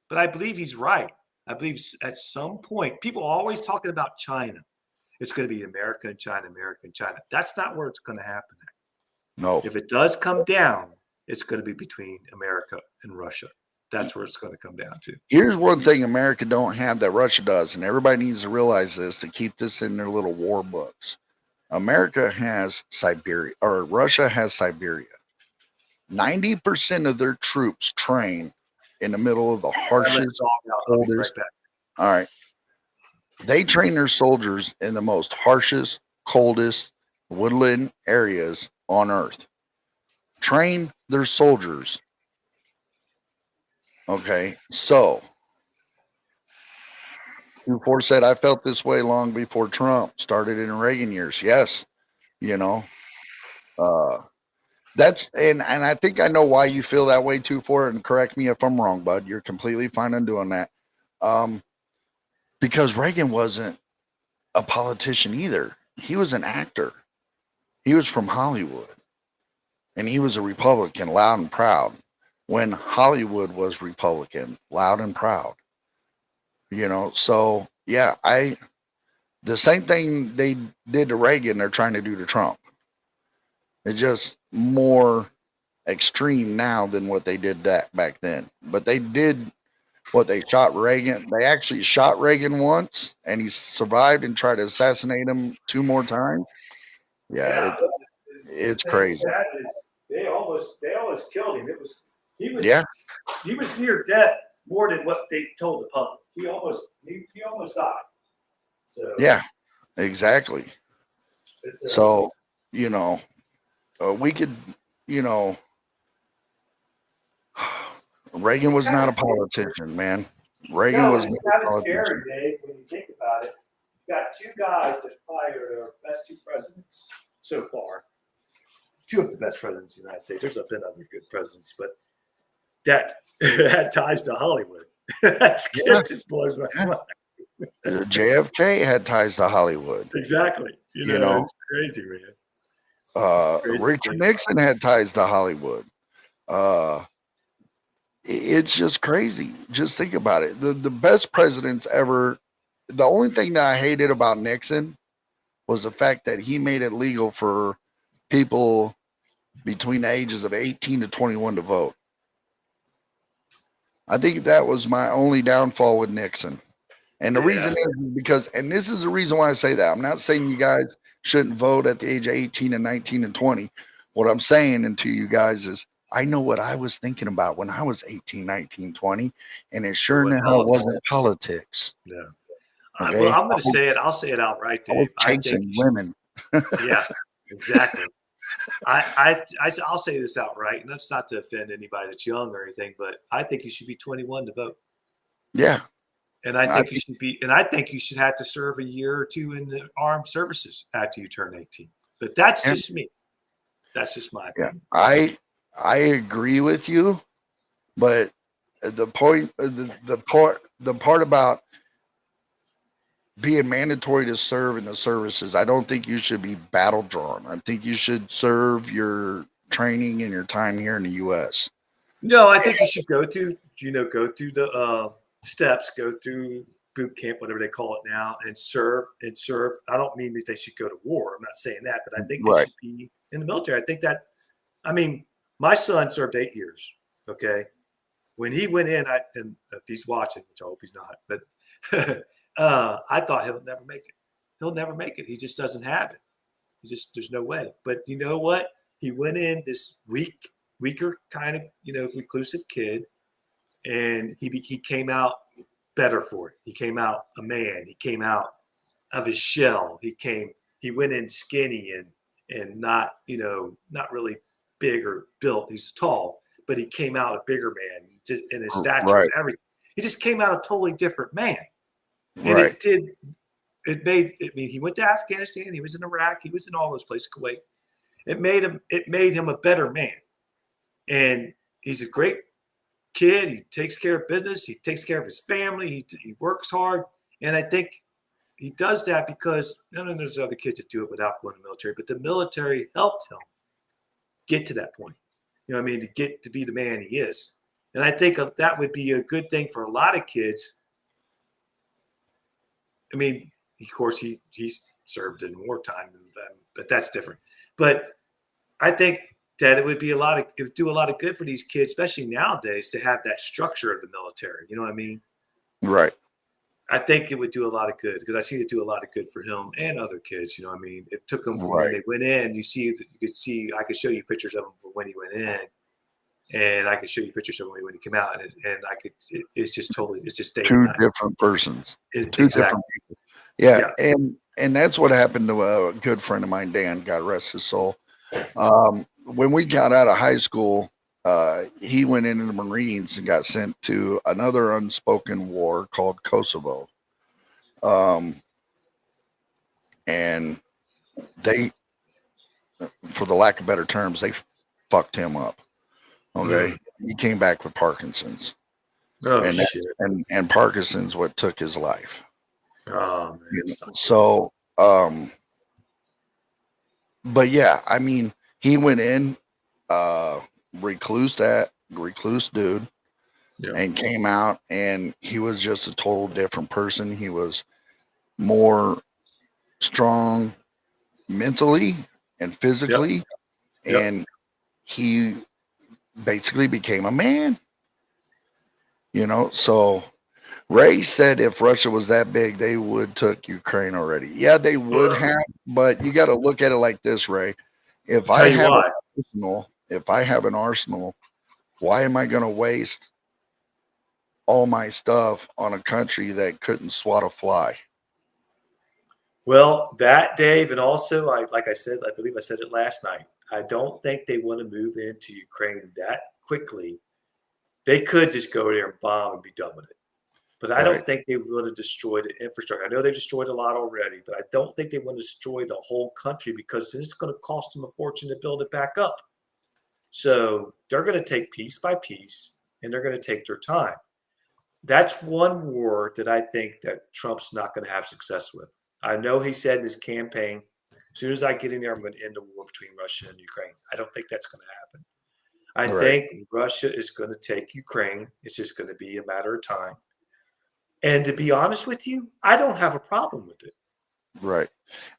but I believe he's right. I believe at some point, people are always talking about China. It's going to be America and China, America and China. That's not where it's going to happen. No. If it does come down, it's going to be between America and Russia. That's where it's going to come down to. Here's one thing America don't have that Russia does, and everybody needs to realize this to keep this in their little war books. America has Siberia, or Russia has Siberia. 90% of their troops train in the middle of the harshest, coldest. All right. They train their soldiers in the most harshest, coldest woodland areas on earth. Train their soldiers. Okay. So, 24 said, I felt this way long before Trump started in Reagan years. Yes. You know, that's and I think I know why you feel that way too. For it, and correct me if I'm wrong, bud. You're completely fine on doing that. Because Reagan wasn't a politician either. He was an actor. He was from Hollywood, and he was a Republican, loud and proud. When Hollywood was Republican, loud and proud. So yeah, the same thing they did to Reagan, they're trying to do to Trump. It's just more extreme now than what they did that back then. But they did what they shot Reagan. They actually shot Reagan once, and he survived and tried to assassinate him 2 more times. Yeah, it's crazy. They almost killed him. He was near death more than what they told the public. He almost died. So yeah, exactly. So we could Reagan was not a politician, man. Reagan was it's kind of scary, Dave, when you think about it. You got 2 guys that probably are our best 2 presidents so far. 2 of the best presidents in the United States. There's been other good presidents, but that had ties to Hollywood. That just blows my mind. JFK had ties to Hollywood. Exactly. It's crazy, man. Richard Nixon had ties to Hollywood. It's just crazy. Just think about it. The best presidents ever. The only thing that I hated about Nixon was the fact that he made it legal for people between the ages of 18 to 21 to vote. I think that was my only downfall with Nixon. And the reason is because, and this is the reason why I say that. I'm not saying you guys shouldn't vote at the age of 18 and 19 and 20. What I'm saying to you guys is I know what I was thinking about when I was 18, 19, 20, and it It sure in wasn't the hell politics. wasn't politics. No. Well, Okay. I'm going to say it. I'll say it outright, I was Dave. I think chasing you should. women. Yeah, exactly. I'll say this outright, and that's not to offend anybody that's young or anything, but I think you should be 21 to vote. Yeah. And I I think you should be, and I think you should have to serve a year or two in the armed services after you turn 18. But that's think, just me. That's just my yeah, opinion. I agree with you, but the point, the part about being mandatory to serve in the services, I don't think you should be battle drawn. I think you should serve your training and your time here in the U.S. No, I think you should go through the steps, go through boot camp, whatever they call it now, and serve and serve. I don't mean that they should go to war. I'm not saying that, but I think they Right. should be in the military. I think that, I mean, my son served 8 years. Okay. When he went in, and if he's watching, which I hope he's not, but I thought he'll never make it. He'll never make it. He just doesn't have it. There's no way. But you know what? He went in this weaker kind of, reclusive kid, and he came out better for it. He came out a man. He came out of his shell. He went in skinny and not, not really big or built. He's tall, but he came out a bigger man, just in his stature Right. and everything. He just came out a totally different man. And Right. I mean, he went to Afghanistan, he was in Iraq, he was in all those places, Kuwait. It made him a better man. And he's a great kid. He takes care of business. He takes care of his family. He works hard. And I think he does that because there's other kids that do it without going to the military, but the military helped him get to that point. You know what I mean? To get to be the man he is. And I think that would be a good thing for a lot of kids. I mean, of course, he's served in wartime, but that's different. But I think that it would do a lot of good for these kids, especially nowadays, to have that structure of the military. You know what I mean? Right. I think it would do a lot of good because I see it do a lot of good for him and other kids. You know what I mean? It took them from when Right. they went in. I could show you pictures of him from when he went in, and I could show you pictures of him when he came out, and it's just day and Two night. different persons. Two Exactly. different people. Yeah. Yeah. And that's what happened to a good friend of mine, Dan, God rest his soul. When we got out of high school, he went into the Marines and got sent to another unspoken war called Kosovo. And they, for the lack of better terms, they fucked him up. Okay. He came back with Parkinson's. Oh and shit. and Parkinson's what took his life. Oh man. You know? So, but yeah, I mean, he went in, recluse dude, Yeah. and came out, and he was just a total different person. He was more strong mentally and physically, Yep. and he basically became a man. So Ray said if Russia was that big, they would took Ukraine already. Yeah, they would have, but you got to look at it like this, Ray. If I'll I tell you have why. an arsenal, why am I going to waste all my stuff on a country that couldn't swat a fly? Well, that, Dave, and also, like I said, I believe I said it last night. I don't think they want to move into Ukraine that quickly. They could just go there and bomb and be done with it. But I Right. don't think they want to destroy the infrastructure. I know they've destroyed a lot already, but I don't think they want to destroy the whole country because it's going to cost them a fortune to build it back up. So they're going to take piece by piece, and they're going to take their time. That's one war that I think that Trump's not going to have success with. I know he said in his campaign, as soon as I get in there, I'm going to end the war between Russia and Ukraine. I don't think that's going to happen. I Right. think Russia is going to take Ukraine. It's just going to be a matter of time. And to be honest with you, I don't have a problem with it. Right.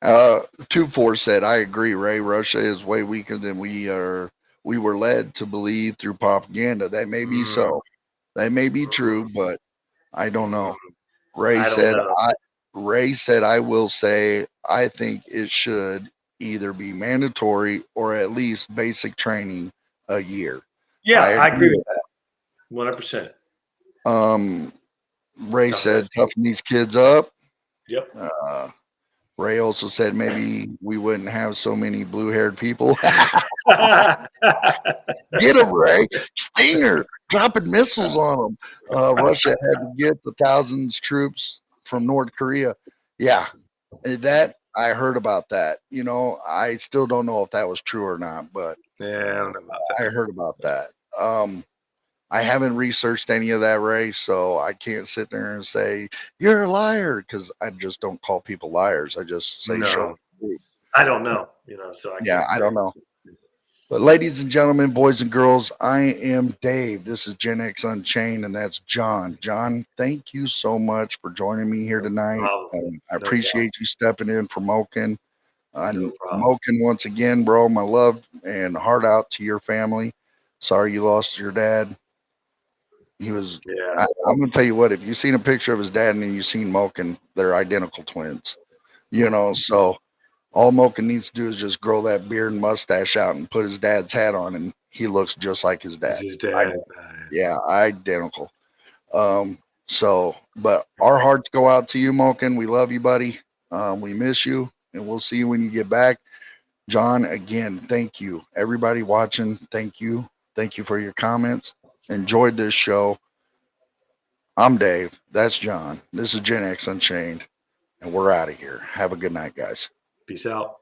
2-4 said, I agree, Ray. Russia is way weaker than we were led to believe through propaganda. That may be so. That may be true, but I don't know. Ray I don't said, know. I will say, I think it should either be mandatory or at least basic training a year. Yeah, I agree with that. 100%. Ray said, toughen these kids up. Yep. Ray also said maybe we wouldn't have so many blue-haired people. Get him, Ray. Stinger dropping missiles on them. Russia had to get the thousands troops from North Korea. Yeah, that I heard about that. You know, I still don't know if that was true or not, but yeah, I don't know about that. I heard about that. I haven't researched any of that, Ray, so I can't sit there and say you're a liar because I just don't call people liars. I just say show. I don't know, you know, so I don't know. But ladies and gentlemen, boys and girls, I am Dave. This is Gen X Unchained, and that's John. John, thank you so much for joining me here tonight. I appreciate you stepping in for Moken. Moken, once again, bro, my love and heart out to your family. Sorry you lost your dad. He was. Yeah. I'm gonna tell you what. If you've seen a picture of his dad and you've seen Moken, they're identical twins. You know, so all Moken needs to do is just grow that beard and mustache out and put his dad's hat on, and he looks just like his dad. His dad. Yeah, identical. So, but our hearts go out to you, Moken. We love you, buddy. We miss you, and we'll see you when you get back. John, again, thank you. Everybody watching, thank you. Thank you for your comments. Enjoyed this show. I'm Dave. That's John. This is Gen X Unchained, and we're out of here. Have a good night, guys. Peace out.